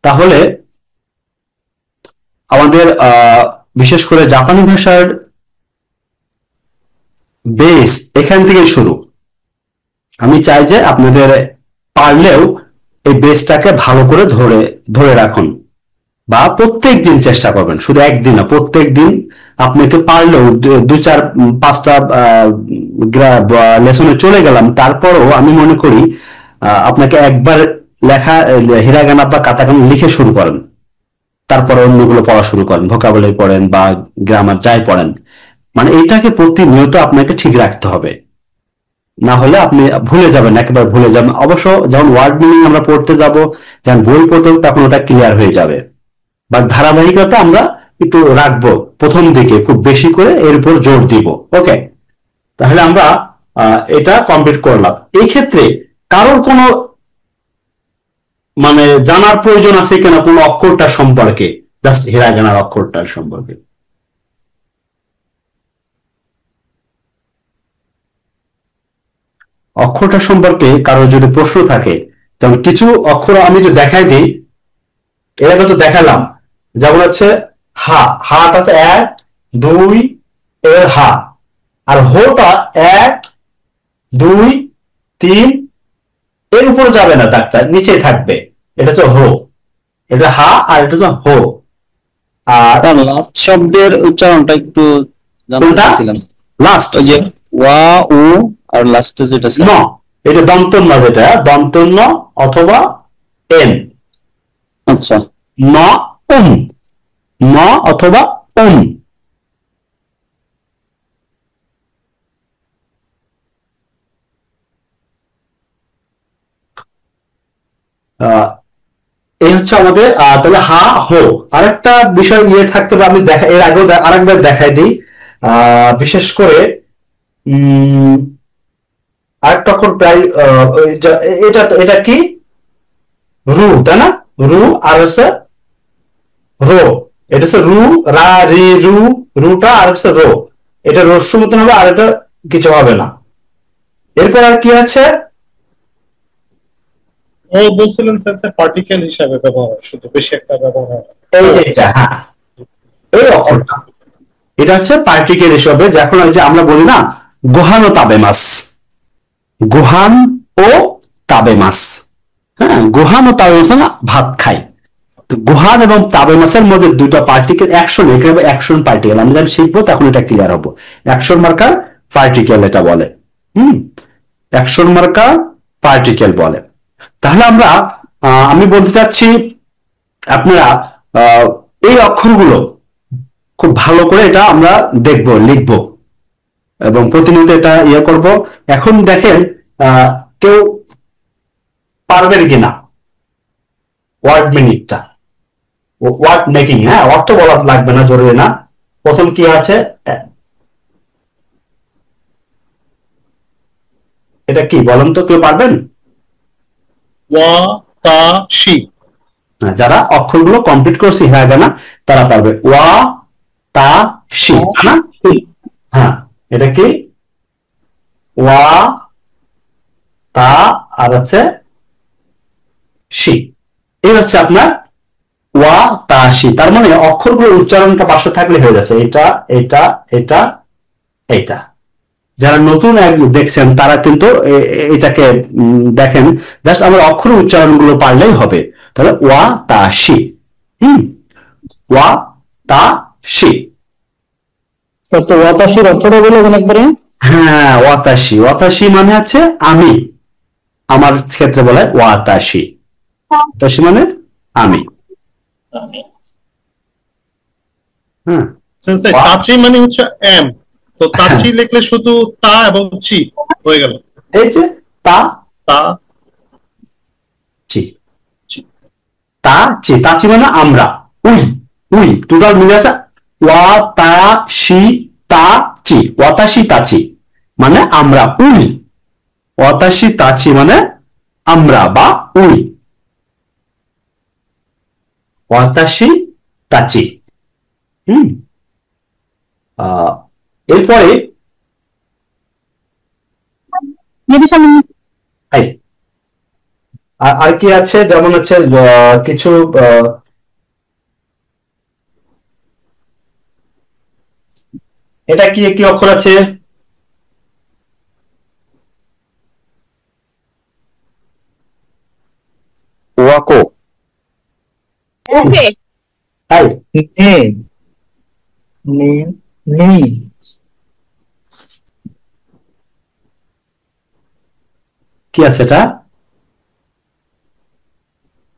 তাহলে আমাদের বিশেষ করে জাপানি ভাষার বেস এখান থেকে শুরু। আমি চাই যে আপনাদের পারলেও এই বেসটাকে ভালো করে ধরে ধরে রাখুন, বা প্রত্যেক দিন চেষ্টা করবেন, শুধু একদিন না, প্রত্যেক দিন আপনাকে পারলেও 2 4 5টা লেসনে চলে গেলাম, তারপরও আমি মনে করি আপনাকে একবার লেখা হিরাগানা বা কাতাকানা লিখে শুরু করেন, তারপরে অন্যগুলো পড়া শুরু করেন, ভোকাবুলারি পড়েন বা গ্রামার যাই পড়েন। মানে এটাকে প্রতিনিয়ত আপনাকে ঠিক রাখতে হবে, না হলে আপনি ভুলে যাবেন, একেবারে ভুলে যাবেন। অবশ্য যখন ওয়ার্ড মিনিং আমরা পড়তে যাব, যখন বই পড়তে, তখন ওটা ক্লিয়ার হয়ে যাবে। বা ধারাবাহিকতা আমরা একটু রাখবো প্রথম দিকে, খুব বেশি করে এর উপর জোর দিব। ওকে, তাহলে আমরা এটা কমপ্লিট করলাম। এই ক্ষেত্রে কারোর কোনো মানে জানার প্রয়োজন আছে কিনা কোনো অক্ষরটা সম্পর্কে, জাস্ট হিরাগানার অক্ষরটার সম্পর্কে? অক্ষরটা সম্পর্কে কারোর যদি প্রশ্ন থাকে, যেমন কিছু অক্ষর আমি যদি দেখাই দিই, এর আগে তো দেখালাম, যেমন হচ্ছে হা, হাটা আছে 1 2 এর হা, আর হোটা 1 2 3, এর উপরে যাবে না, দাগটা নিচেই থাকবে, এটা হচ্ছে হো। এটা হা আর এটা হচ্ছে হো। আর লাস্ট শব্দের উচ্চারণটা একটু জানতে কোনটা? চাচ্ছিলাম। লাস্ট ওই যে ওয়া উ আর লাস্টে যেটা ন, এটা দন্তন্য, যেটা দন্তন্য অথবা এন। আচ্ছা, ন উম, ন অথবা উম। এই হচ্ছে আমাদের তাহলে হা হো। আরেকটা বিষয় নিয়ে থাকতে হবে, আমি দেখা এর আগেও আরেকবার দেখাই দিই। বিশেষ করে আরেকটা অক্ষর প্রায় এটা এটা কি? রু, তাই না? রু আর হচ্ছে রো। এটা হচ্ছে রু, রা রি রু, রুটা আর হচ্ছে রো। এটা রস্য মতন হবে, আর এটা কিছু হবে না। এরপর আর কি আছে? ও বলছিলেন স্যার পার্টিকেল হিসাবে ব্যবহার হয়, শুধু বেশি একটা ব্যবহার হয়। এই যে এটা, হ্যাঁ, এই অক্ষরটা, এটা হচ্ছে পার্টিকেল হিসেবে। যখন ওই যে আমরা বলি না গোহান ও তাবে মাছ, গোহান ও তাবে মাছ, হ্যাঁ, গোহান ও তাবে মাছ না ভাত খাই। তো গোহান এবং তাবে মাছের মধ্যে দুটো পার্টিকেল অ্যাকশন, এখানে অ্যাকশন পার্টিকেল আমি যখন শিখবো তখন এটা ক্লিয়ার হবো। অ্যাকশন মার্কা পার্টিকেল এটা বলে, অ্যাকশন মার্কা পার্টিকেল বলে। তাহলে আমরা আমি বলতে চাচ্ছি আপনারা এই অক্ষরগুলো খুব ভালো করে এটা আমরা দেখবো, লিখবো এবং প্রতিনিয়ত এটা ইয়ে করব। এখন দেখেন কেউ পারবেন কিনা, ওয়ার্ড মিনিংটা, ওয়ার্ড মেকিং, হ্যাঁ অর্থ বলা লাগবে না, জরুরি না। প্রথম কি আছে, এটা কি বলেন তো, কেউ পারবেন? ওয়া তা শি। হ্যাঁ, যারা অক্ষরগুলো কমপ্লিট করছে হিরাগানা তারা পারবে। ওয়া তা শি, তাই না? হ্যাঁ, এটা কি ওয়া তা আর হচ্ছে শি, এই হচ্ছে আপনার ওয়া তা শি। তার মানে অক্ষরগুলো উচ্চারণটা পাশে থাকলে হয়ে যাচ্ছে এটা এটা এটা এটা। যারা নতুন দেখছেন তারা কিন্তু এটাকে দেখেন, জাস্ট আমার অক্ষর উচ্চারণগুলো পারলেই হবে। তাহলে ওয়া তা শি, ওয়া তা শি। স্যার তো ওয়াতাশির অর্থটা বলবেন একবারে? হ্যাঁ, ওয়াতাশি, ওয়াতাশি মানে হচ্ছে আমি, আমার ক্ষেত্রে বলে ওয়াতাশি, ওয়াতাশি মানে আমি। হ্যাঁ, সেন্সেই তাচি মানে হচ্ছে এম, তো তাচি লিখলে শুধু তা এবং চি হয়ে গেল। এই যে তা তা চি, চি। তা চি, তাচি মানে আমরা, উই, উই টোটাল মিলে আছে ওয়া তা শি তা চি, ওয়াতাশি তাচি মানে আমরা, উই। ওয়াতাশি তাচি মানে আমরা বা উই, ওয়াতাশি তাচি। এরপরে আর কি আছে, যেমন হচ্ছে কিছু এটা কি কি অক্ষর আছে? ওয়াকো। ওকে। তাই নে নে নেই। কি আছে এটা?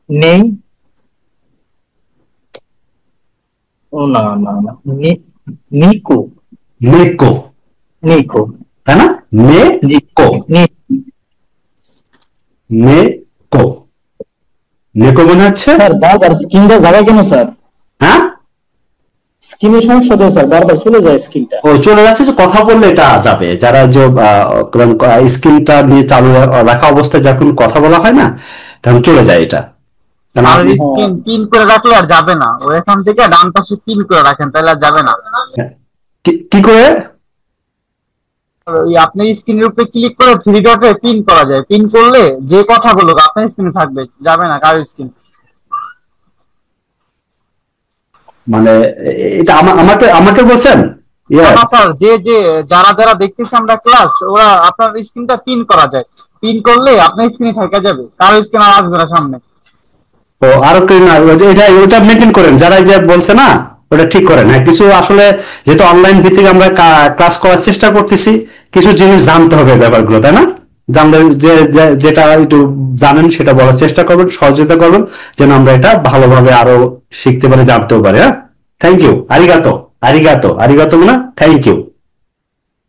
নেই। ও না না না, নিকো। নেকো, নিকো। তাই না? জি। নেকো, নেকো, নেকো মনে হচ্ছে। স্যার বারবার স্ক্রিনটা যাবে কেন স্যার? হ্যাঁ, স্ক্রিনের সমস্যা তো স্যার, বারবার চলে যায় স্ক্রিনটা। ও চলে যাচ্ছে, যে কথা বললে এটা যাবে। যারা যে স্ক্রিনটা নিয়ে চালু রাখা অবস্থায় যখন কথা বলা হয় না, তখন চলে যায় এটা। কারণ আর আপনি স্ক্রিন পিন করে রাখলে আর যাবে না, ও এখান থেকে ডান পাশে পিন করে রাখেন তাহলে আর যাবে না। কি করে? ওই আপনি স্ক্রিনের উপরে ক্লিক করে থ্রি ডটে পিন করা যায়, পিন করলে যে কথা বলুক আপনার স্ক্রিনে থাকবে, যাবে না কারোর স্ক্রিন। মানে এটা আমাকে আমাকে বলছেন? না স্যার, যে যে যারা যারা দেখতেছে আমরা ক্লাস, ওরা আপনার স্ক্রিনটা পিন করা যায়, পিন করলে আপনার স্ক্রিনে থাকা যাবে, কারোর স্ক্রিন আর আসবে না সামনে। ও আরো কি না, এটা ওটা মেনটেন করেন, যারা এই যে বলছে না ওটা ঠিক করেন। হ্যাঁ, কিছু আসলে যেহেতু অনলাইন ভিত্তিক আমরা ক্লাস করার চেষ্টা করতেছি, কিছু জিনিস জানতে হবে ব্যাপারগুলো, তাই না? জানলে যেটা একটু জানেন সেটা বলার চেষ্টা করবেন, সহযোগিতা করবেন, যেন আমরা এটা ভালোভাবে আরো শিখতে পারি, জানতেও পারি। হ্যাঁ, থ্যাংক ইউ, আরিগাতো, আরিগাতো, আরিগাতো মানে থ্যাংক ইউ।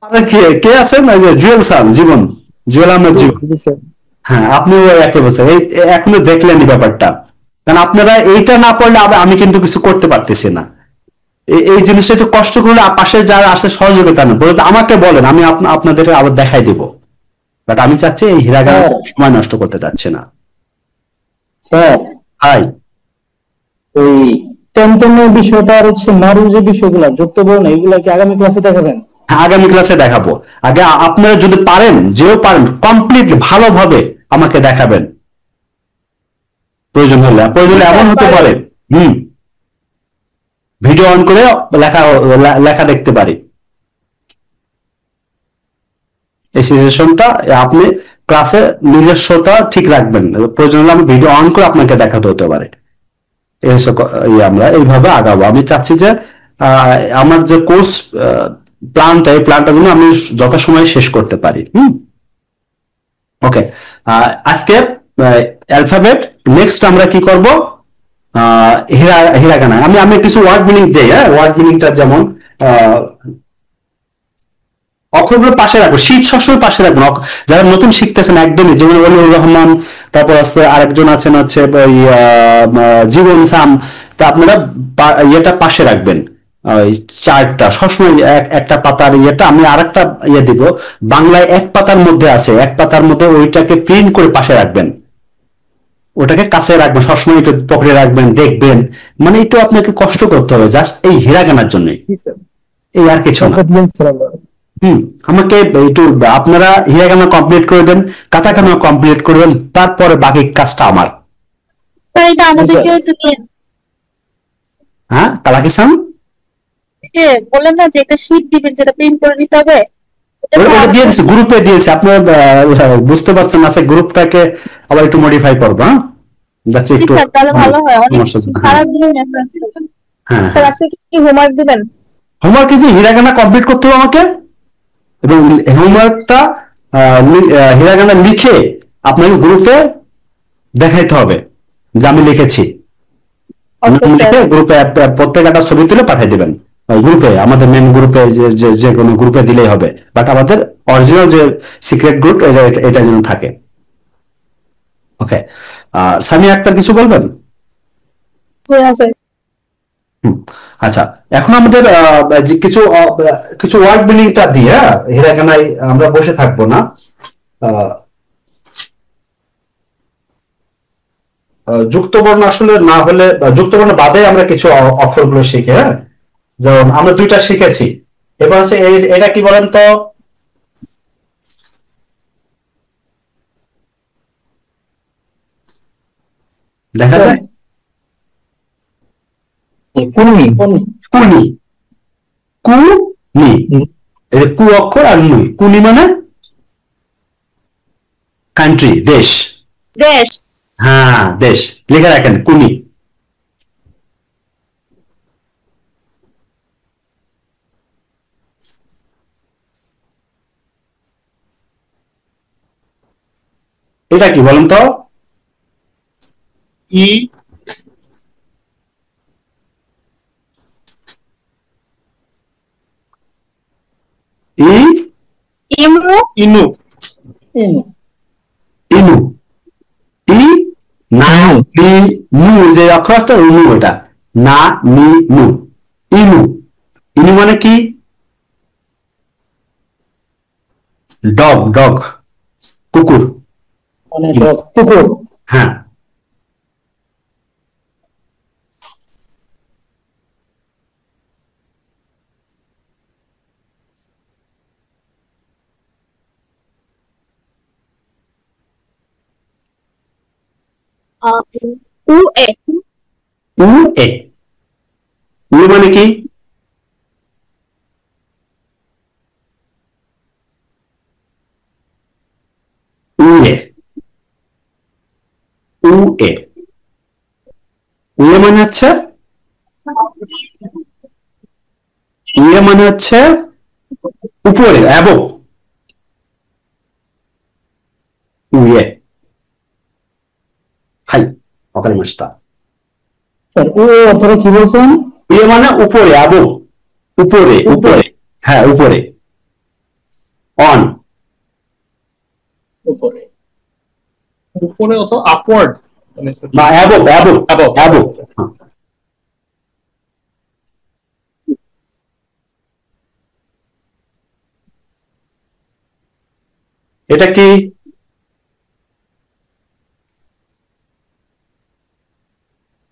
আর কে কে আছেন? এই যে জুয়েল স্যার, জীবন, জুয়েল আহমেদ জীবন। হ্যাঁ, আপনিও একই অবস্থা, এই এখনো দেখলেনি ব্যাপারটা। কারণ আপনারা এইটা না পড়লে আমি কিন্তু কিছু করতে পারতেছি না। এই জিনিসটা একটু কষ্ট করলে পাশে যারা আসে সহযোগিতা না বলে আমাকে বলেন, আমি আপনাদের আবার দেখাই দিব। বাট আমি চাচ্ছি এই হিরাগানা সময় নষ্ট করতে চাচ্ছি না। স্যার হাই, ওই টেনটেনের বিষয়টা আর হচ্ছে মারু যে বিষয়গুলো যুক্ত বলুন, এগুলা কি আগামী ক্লাসে দেখাবেন? আগামী ক্লাসে দেখাবো। আগে আপনারা যদি পারেন, যেও পারেন কমপ্লিটলি ভালোভাবে আমাকে দেখাবেন। প্রয়োজন হলে এমন হতে পারে ভিডিও অন করে লেখা দেখতে পারি। এই সিচুয়েশনটা আপনি ক্লাসে নিজস্বতা ঠিক রাখবেন, প্রয়োজন হলে আমি ভিডিও অন করে আপনাকে দেখাতে হতে পারে। আমরা এইভাবে আগাবো। আমি চাচ্ছি যে আমার যে কোর্স প্ল্যানটা, এই প্ল্যানটা যেন আমি যথাসময়ে শেষ করতে পারি। ওকে, আজকে অ্যালফাবেট, নেক্সট আমরা কি করব? হিরাগানা। আমি কিছু ওয়ার্ড মিনিং দেই। হ্যাঁ, ওয়ার্ড মিনিংটা যেমন অক্ষরগুলো পাশে রাখবো, শীত সবসময় পাশে রাখবো। যারা নতুন শিখতেছেন একদমই, যেমন ওলিউর রহমান, তারপর আছে আরেকজন আছেন হচ্ছে ওই জীবন সাম। তা আপনারা ইয়েটা পাশে রাখবেন, ওই চার্টটা সবসময় একটা পাতার ইয়েটা আমি আরেকটা ইয়ে দিব, বাংলায় এক পাতার মধ্যে আছে, এক পাতার মধ্যে ওইটাকে প্রিন্ট করে পাশে রাখবেন, ওটাকে কাছে রাখবেন, সবসময় একটু পকেটে রাখবেন, দেখবেন। মানে একটু আপনাকে কষ্ট করতে হবে জাস্ট এই হিরাগানার জন্য, জি স্যার, এই আর কিছু না। দিন স্যার আমরা। আমাকে একটু আপনারা হিরাগানা কমপ্লিট করে দেন, কাতাকানা কমপ্লিট করে দেন, তারপরে বাকি কাজটা আমার। স্যার এটা আমাদেরকে একটু হ্যাঁ কালাকিসান, যে বললেন না যে একটা শীট দিবেন যেটা প্রিন্ট করে নিতে হবে, ওটা দিয়ে দিয়েছি, গ্রুপে দিয়েছি, আপনার বুঝতে পারছেন আছে, গ্রুপটাকে আবার একটু মডিফাই করবো। হ্যাঁ যাচ্ছে জি একটু স্যার তাহলে ভালো হয়, অনেক সমস্যার জন্য। সারা দিন মেসেজ করবেন। হ্যাঁ স্যার হ্যাঁ, আজকে কি হোমওয়ার্ক দিবেন? হোমওয়ার্ক যে হিরাগানা কমপ্লিট করতে হবে আমাকে, এবং হোমওয়ার্কটা হিরাগানা লিখে আপনাকে গ্রুপে দেখাইতে হবে যে আমি লিখেছি। Okay sir. লিখে গ্রুপে প্রত্যেক একটা ছবি তুলে পাঠিয়ে দিবেন ওই গ্রুপে, আমাদের মেন গ্রুপে, যে কোনো গ্রুপে দিলেই হবে, বাট আমাদের অরিজিনাল যে সিক্রেট গ্রুপ এটা যেন থাকে। ওকে, আর সামিয়া আক্তার কিছু বলবেন? জি হ্যাঁ স্যার। আচ্ছা, এখন আমাদের যে কিছু ওয়ার্ড মিনিংটা দিয়ে হিরাগানায় আমরা বসে থাকবো না। যুক্তবর্ণ আসলে না হলে, যুক্তবর্ণ বাদে আমরা কিছু অক্ষরগুলো শিখি। হ্যাঁ, যেমন আমরা দুইটা শিখেছি, এবার হচ্ছে এটা কি বলেন তো? দেখা যায় কুনি কুনি, কুনি, এই যে কু অক্ষর আর নুই, কুনি মানে কান্ট্রি, দেশ। দেশ। হ্যাঁ দেশ, লিখে রাখেন কুনি। এটা কি বলেন তো? ই ই ইমু। ইনু ইনু, ই না নি নু, যে অক্ষরটা নু, এটা না নি নু, ইনু। ইনু মানে কি? ডগ, ডগ কুকুর। মানে কুকুর। হ্যাঁ, উ এ। উ এ, উ মানে কি? উ এ, উ এ, উ এ মানে হচ্ছে, উ এ মানে হচ্ছে উপরে, অ্যাবো, উ এ। হাই, ওখানে মাস্তা। স্যার ও অর্থটা কি বলছেন? উ এ মানে উপরে, অ্যাবো, উপরে, উপরে। হ্যাঁ উপরে, অন, উপরে। উপরে অথবা আপওয়ার্ড মানে না অ্যাবো, অ্যাবো, above. অ্যাবো। এটা কি?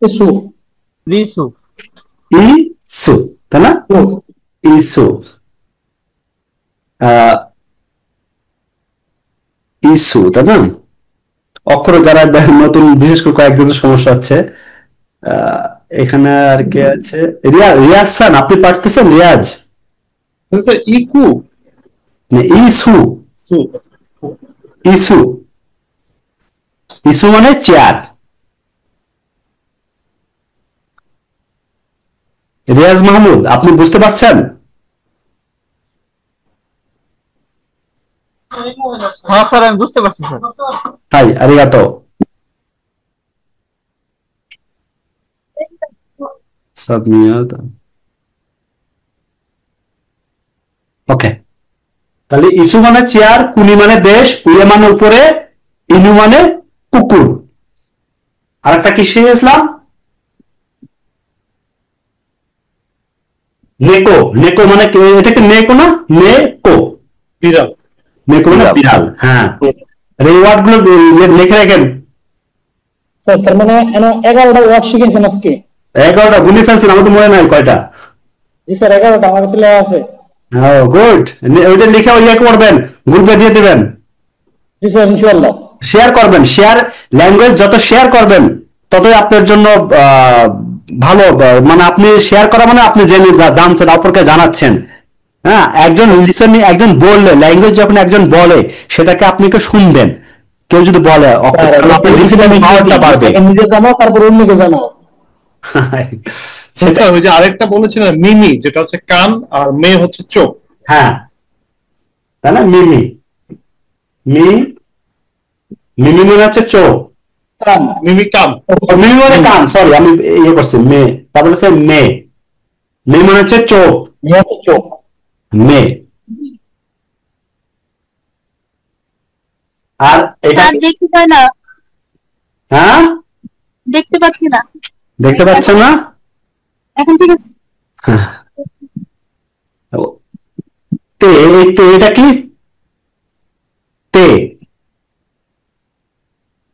ইসু। রিসু। ইসু, তাই না? ইসু, ইসু, তাই না? অক্ষর যারা নতুন, বিশেষ করে কয়েকজনের সমস্যা হচ্ছে। আহ, এখানে আর কে আছে? রিয়াজ খান, আপনি পারতেছেন রিয়াজ? ইকু না, ইসু, ইসু, ইসু মানে চেয়ার। রিয়াজ মাহমুদ, আপনি বুঝতে পারছেন? হ্যাঁ স্যার আমি বুঝতে পারছি স্যার। হাই, আরিগাতো। ওকে, তাহলে ইসু মানে চেয়ার, কুনি মানে দেশ, উয়ে মানে উপরে, ইনু মানে কুকুর। আর একটা কি শিখেছিলাম? নেকো। নেকো মানে এটা কি নেকো না? নেকো। বিড়াল। নেকো মানে বিড়াল। হ্যাঁ, এই ওয়ার্ড গুলো লিখে রাখেন। স্যার তার মানে 11টা ওয়ার্ড শিখেছেন আজকে? 11টা গুলি ফেলছেন, আমার তো মনে নাই কয়টা। জি স্যার 11টা আমার কাছে লেখা আছে। গুড, ওইটা লিখে ওই করবেন, গ্রুপে দিয়ে দিবেন। জি স্যার ইনশাআল্লাহ। শেয়ার করবেন, শেয়ার ল্যাঙ্গুয়েজ যত শেয়ার করবেন ততই আপনার জন্য ভালো। মানে আপনি শেয়ার করা মানে আপনি জেনে জানছেন, অপরকে জানাচ্ছেন। হ্যাঁ, একজন লিসেনিং, একজন বললে, ল্যাঙ্গুয়েজ যখন একজন বলে সেটাকে আপনি শুনবেন। কেউ যদি বলে আপনার লিসেনিং পাওয়ারটা বাড়বে। নিজে জানাও তারপর অন্যকে জানাও। সেটা ওই যে আরেকটা বলেছিলেন মিমি, যেটা হচ্ছে কান, আর মে হচ্ছে চোখ। হ্যাঁ, তাই না? মিমি, মিমি মানে হচ্ছে চোখ, কান। মিমি কান। মিমি মানে কান, সরি আমি ইয়ে করছি। মে, তারপরে হচ্ছে মে, মে মানে হচ্ছে চোখ, চোখ। মে। আর এটা দেখতে পাই না, হ্যাঁ দেখতে পাচ্ছি না। দেখতে পাচ্ছেন না? এখন ঠিক আছে। তে, এটা কি? তে,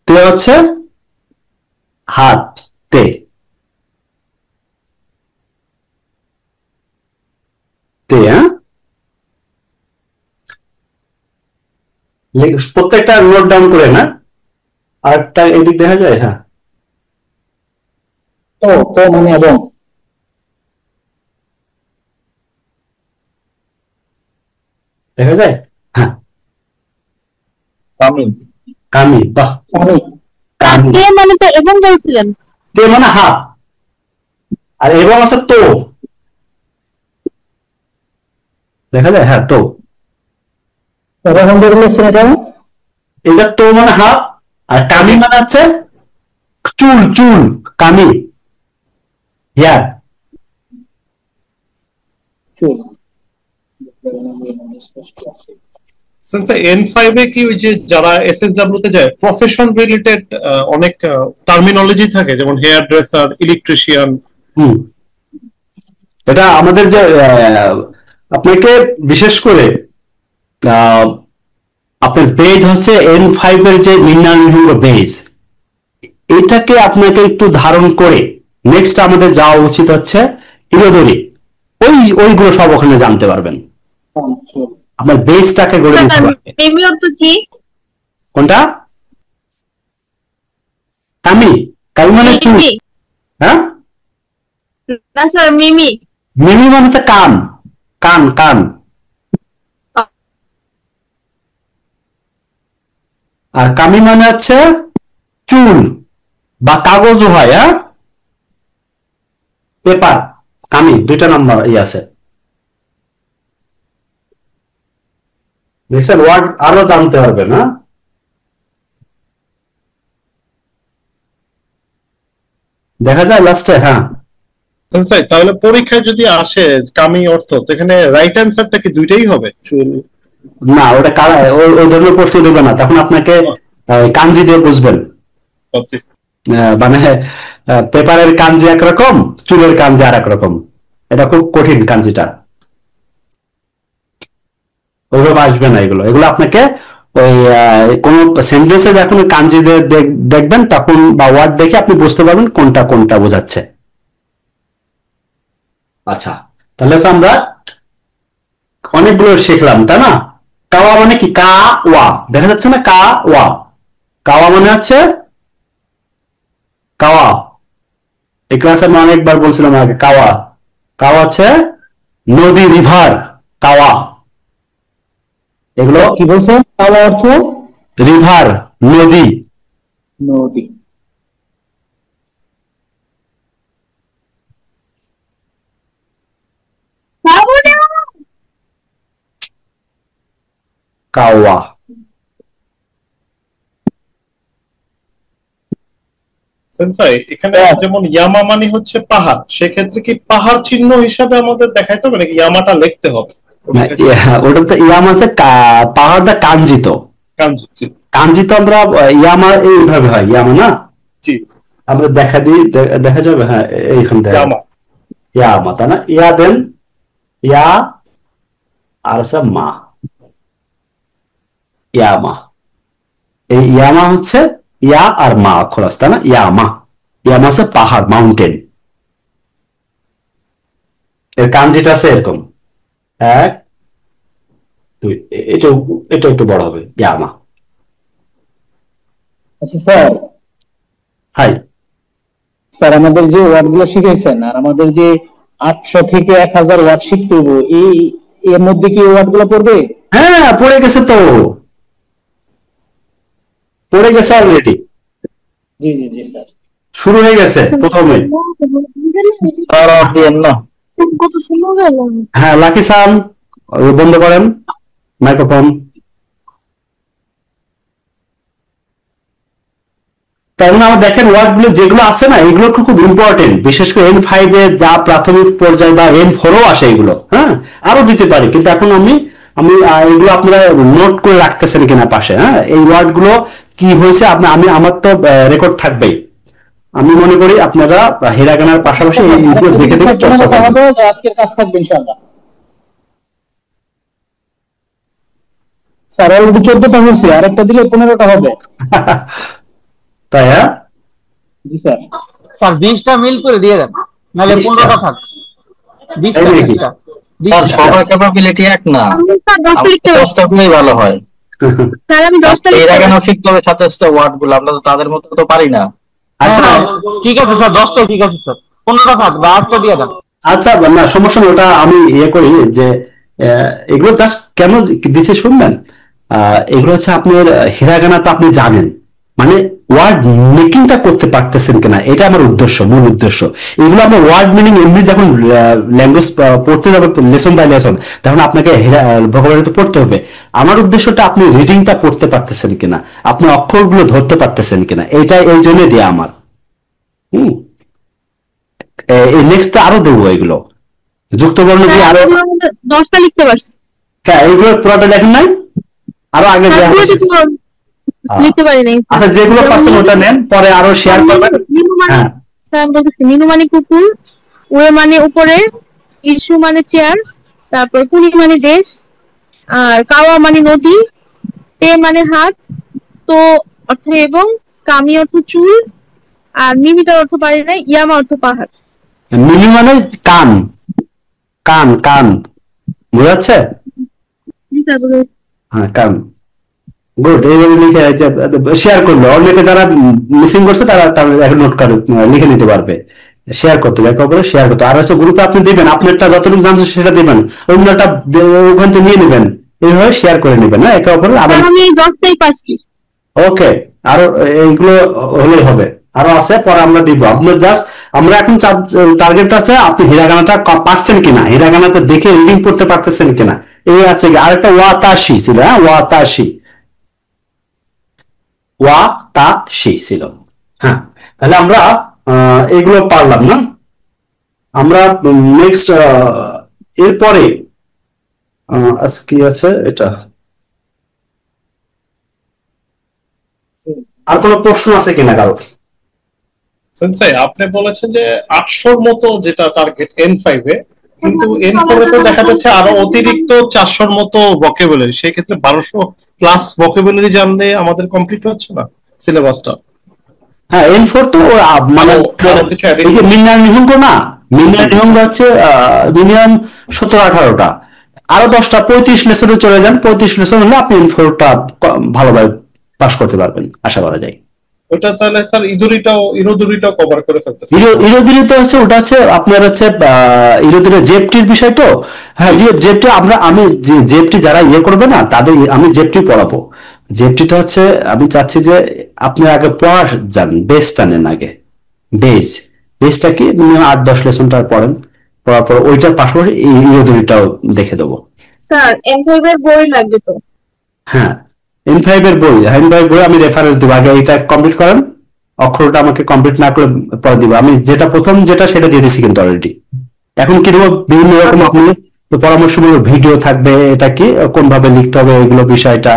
তে হচ্ছে হাত, তে। তে, হ্যাঁ, প্রত্যেকটা নোট ডাউন করে না। আরেকটা এদিক দেখা যায়। হ্যাঁ, তো তো মানে এবং দেখা যায়। হ্যাঁ, কামি। কামি, বাহ, আমি কামি। কে মানে তো এবং বলছিলেন। তে মানে হাত, আর এবং আছে তো, দেখা যায়। হ্যাঁ, তো এখন ধরে লিখছেন এটা। এটা তো মানে হাত, আর কামি মানে হচ্ছে চুল, চুল, কামি। হ্যাঁ, চুল। N5 এ কি ওই যে যারা SSW তে যায় প্রফেশন রিলেটেড অনেক টার্মিনোলজি থাকে, যেমন হেয়ার ড্রেসার, ইলেকট্রিশিয়ান। এটা আমাদের যে আপনাকে বিশেষ করে আপনার পেজ হচ্ছে N5 এর যে নিম্নানুষঙ্গ পেজ, এটাকে আপনাকে একটু ধারণ করে নেক্সট আমাদের যাওয়া উচিত হচ্ছে ইরোদরি। ওইগুলো সব ওখানে জানতে পারবেন। আপনার বেসটাকে গড়ে নিতে পারবেন। মিমি অর্থ কি? কোনটা? কামি, কামি মানে চুল। হ্যাঁ, না স্যার, মিমি। মিমি মানে হচ্ছে কান, কান, কান। আর কামি মানে হচ্ছে চুল বা কাগজও হয়। হ্যাঁ, পেপার, কামি, দুইটা নাম্বার আছে। দেখছেন, ওয়ার্ড আরো জানতে হবে না? দেখা যায় লাস্টে। হ্যাঁ, তাহলে পরীক্ষায় যদি আসে কামি অর্থ, তো এখানে রাইট অ্যান্সারটা কি দুইটাই হবে? চুল না, ওটা ওই ধরনের প্রশ্ন দেবে না, তখন আপনাকে কাঞ্জি দিয়ে বুঝবেন। মানে পেপারের কাঞ্জি একরকম, চুলের কাঞ্জি আর একরকম। এটা খুব কঠিন কাঞ্জিটা, ওইভাবে আসবে না। এগুলো এগুলো আপনাকে ওই কোন সেন্টেন্সে যখন কাঞ্জি দেখবেন তখন, বা ওয়ার্ড দেখে আপনি বুঝতে পারবেন কোনটা কোনটা বোঝাচ্ছে। আচ্ছা, তাহলে আমরা অনেকগুলো শিখলাম, তাই না? কাওয়া মানে কি? কা ওয়া, দেখা যাচ্ছে না? কা ওয়া, কাওয়া মানে হচ্ছে কাওয়া। এই ক্লাসে আমি অনেকবার বলছিলাম আগে, কাওয়া। কাওয়া হচ্ছে নদী, রিভার, কাওয়া। এগুলো কি বলছেন? কাওয়া অর্থ রিভার, নদী। নদী। কাওয়া। এখানে যেমন ইয়ামা মানে হচ্ছে পাহাড়, সেক্ষেত্রে কি পাহাড় চিহ্ন হিসাবে আমাদের দেখাইতে হবে নাকি ইয়ামাটা লিখতে হবে? ওটা তো ইয়াম আছে, পাহাড়টা কাঞ্জিত। কাঞ্জি, জি কাঞ্জি তো আমরা ইয়ামা এইভাবে হয়, ইয়ামা না, জি, আমরা দেখা দিই, দেখা যাবে, হ্যাঁ এইখান থেকে ইয়ামা। ইয়ামা, তাই না? ইয়া দেন ইয়া আর আছে মা, ইয়ামা। এই ইয়ামা হচ্ছে ইয়া আর মা অক্ষর আছে, তাই না? ইয়ামা, ইয়ামা হচ্ছে পাহাড়, মাউন্টেন। এর কাঞ্জিটা আছে এরকম, এক দুই, এটা এটা একটু বড় হবে, ইয়ামা। আচ্ছা স্যার, হাই, স্যার আমাদের যে ওয়ার্ড গুলো শিখাইছেন আর আমাদের যে 800 থেকে 1000 ওয়ার্ড শিখতে হবে, এই এর মধ্যে কি ওয়ার্ড গুলো পড়বে? হ্যাঁ পড়ে গেছে তো, পড়ে গেছে অলরেডি, জি জি জি স্যার। শুরু হয়ে গেছে প্রথমে। কত সুন্দর গেল। হ্যাঁ লাকি সান, বন্ধ করেন মাইক্রোফোন। তার মানে আমরা দেখেন ওয়ার্ড গুলো যেগুলো আছে না, এগুলো খুব ইম্পর্টেন্ট, বিশেষ করে N5 এ যা প্রাথমিক পর্যায়ে বা N4ও আসে এগুলো, হ্যাঁ আরো দিতে পারি, কিন্তু এখন আমি আমি এগুলো আপনারা নোট করে রাখতেছেন কিনা পাশে, হ্যাঁ এই ওয়ার্ড গুলো কি হয়েছে আমি আমার তো রেকর্ড থাকবেই। আমি মনে করি আপনারা হিরাগানার পাশাপাশি এইগুলো দেখে দেখে চর্চা করবেন। আজকের কাজ থাকবে ইনশাআল্লাহ। স্যার অলরেডি 14টা হয়েছে, আরেকটা দিলে 15টা হবে। তাই? হ্যাঁ জি স্যার। স্যার 20টা মিল করে দিয়ে দেন, নাহলে 20টা? 15টা থাক। 20টা এই নাকি? 20টা স্যার 20টা। সবার ক্যাপাবিলিটি এক না, আমি স্যার 10টা লিখতে পারছি। 10টা হলেই ভালো হয়। স্যার আমি 10টা এর লিখতে আগে না পারছি। শিখতে হবে 27টা ওয়ার্ড গুলো, আমরা তো তাদের মতো তো পারি না। আচ্ছা হ্যাঁ, ঠিক আছে স্যার, 10টাই ঠিক আছে স্যার, 15টা থাক বা 8টা দিয়ে দেন। আচ্ছা, না সমস্যা নেই, ওটা আমি ইয়ে করি যে এগুলো জাস্ট কেন দিচ্ছে শুনবেন। এগুলো হচ্ছে আপনার হিরাগানাটা আপনি জানেন, মানে ওয়ার্ড মেকিংটা করতে পারতেছেন কিনা, এটা আমার উদ্দেশ্য, মূল উদ্দেশ্য। এগুলো আমরা ওয়ার্ড মিনিং এমনি যখন ল্যাঙ্গুয়েজ পড়তে যাবে লেসন বাই লেসন, তখন আপনাকে ভোকাবুলারি তো পড়তে হবে। আমার উদ্দেশ্যটা আপনি রিডিংটা পড়তে পারতেছেন কিনা, আপনি অক্ষরগুলো ধরতে পারতেছেন কিনা, এটা এই জন্য দেয়া আমার। হুম, নেক্সট আরো দেবো এগুলো, যুক্ত বর্ণ দিয়ে স্যার আরো। আমি আমার মধ্যে 10টা লিখতে পারছি। হ্যাঁ এইগুলো পুরোটা দেখেন নাই, আরো আগে স্যার দেওয়া পুরোটা হয়েছে। তো লিখতে পারি নাই। আচ্ছা যেগুলো পাচ্ছেন ওটা নেন, পরে আরো শেয়ার করবেন। হ্যাঁ স্যার আমি বলতেছি, নিনু মানে কুকুর, ওয়ে মানে উপরে, ইস্যু মানে চেয়ার, তারপর কুনি মানে দেশ, আর কাওয়া মানে নদী, তে মানে হাত, তো অর্থ এবং, কামি অর্থ চুল, আর মিমিটার অর্থ পারি নাই, ইয়ামা অর্থ পাহাড়। মিনি মানে কান, কান কান, বোঝা যাচ্ছে? জি স্যার বুঝেছি। হ্যাঁ কান, গুড। এইভাবে লিখে শেয়ার করলো, অনেকে যারা মিসিং করছে তারা তার একটা নোট করে লিখে নিতে পারবে। শেয়ার করতে হবে, একে অপরে শেয়ার করতে হবে। আর হচ্ছে গ্রুপে আপনি দিবেন, আপনারটা যতটুকু জানছেন সেটা দিবেন, অন্যটা ওখান থেকে নিয়ে নেবেন, এইভাবে শেয়ার করে নেবেন, হ্যাঁ একে অপরে। আবার স্যার আমি এই 10টাই পারছি। ওকে, আরো এইগুলো হলেই হবে, আরো আছে পরে আমরা দিব। আপনার জাস্ট আমরা এখন টার্গেট আছে আপনি হিরাগানাটা পারছেন কিনা, হিরাগানাটা দেখে রিডিং করতে পারতেছেন কিনা, এই আছে। আরেকটা ওয়াতাশি ছিল, হ্যাঁ ওয়াতাশি, ওয়াতাশি ছিল। হ্যাঁ তাহলে আমরা এগুলো পারলাম না। আমরা নেক্সট এরপরে কি আছে এটা, আর কোনো প্রশ্ন আছে কিনা কারো? সেন্সাই আপনি বলেছেন যে 800 মতো যেটা টার্গেট N5 এ, কিন্তু N4 এ তো দেখা যাচ্ছে আরো অতিরিক্ত 400 মতো ভোকাবুলারি, সেই ক্ষেত্রে 1200 প্লাস ভোকাবুলারি জানলে আমাদের কমপ্লিট হচ্ছে না সিলেবাসটা। হ্যাঁ N4 তো মানে আরো কিছু add এই যে মিনার নিহঙ্গ না, মিনার নিহঙ্গ হচ্ছে মিনিমাম 17-18টা, আরো 10টা 35 লেসনে চলে যান, 35 লেসন হলে আপনি N4টা ভালোভাবে পাস করতে পারবেন আশা করা যায়। ওটা তাহলে স্যার ইরোদুরিটাও কভার করে ফেলতেছে। ইরোদিরি তো হচ্ছে, ওটা হচ্ছে আপনার হচ্ছে ইরোদিরি জেপটির বিষয় তো। হ্যাঁ জেপটি আমি জেপটি যারা ইয়ে করবে না তাদের আমি জেপটি পড়াবো। জেপটিটা হচ্ছে আমি চাচ্ছি যে আপনি আগে পড়া যান, বেসটা নেন আগে, বেসটা কি মিনিমাম 8-10 লেসনটা পড়েন, পড়ার পর ওইটার পাশাপাশি ইরোদিরিটাও দেখে দেবো। স্যার N5 এর বই লাগবে তো? হ্যাঁ N5 এর বই, N5 বই আমি রেফারেন্স দিব, আগে এটা কমপ্লিট করেন, অক্ষরটা আমাকে কমপ্লিট না করে পরে দিব। আমি যেটা প্রথম যেটা সেটা দিয়ে দিছি কিন্তু অলরেডি। এখন কি দেবো, বিভিন্ন রকম আপনি পরামর্শমূলক ভিডিও থাকবে, এটা কি কোন ভাবে লিখতে হবে এগুলো বিষয়টা,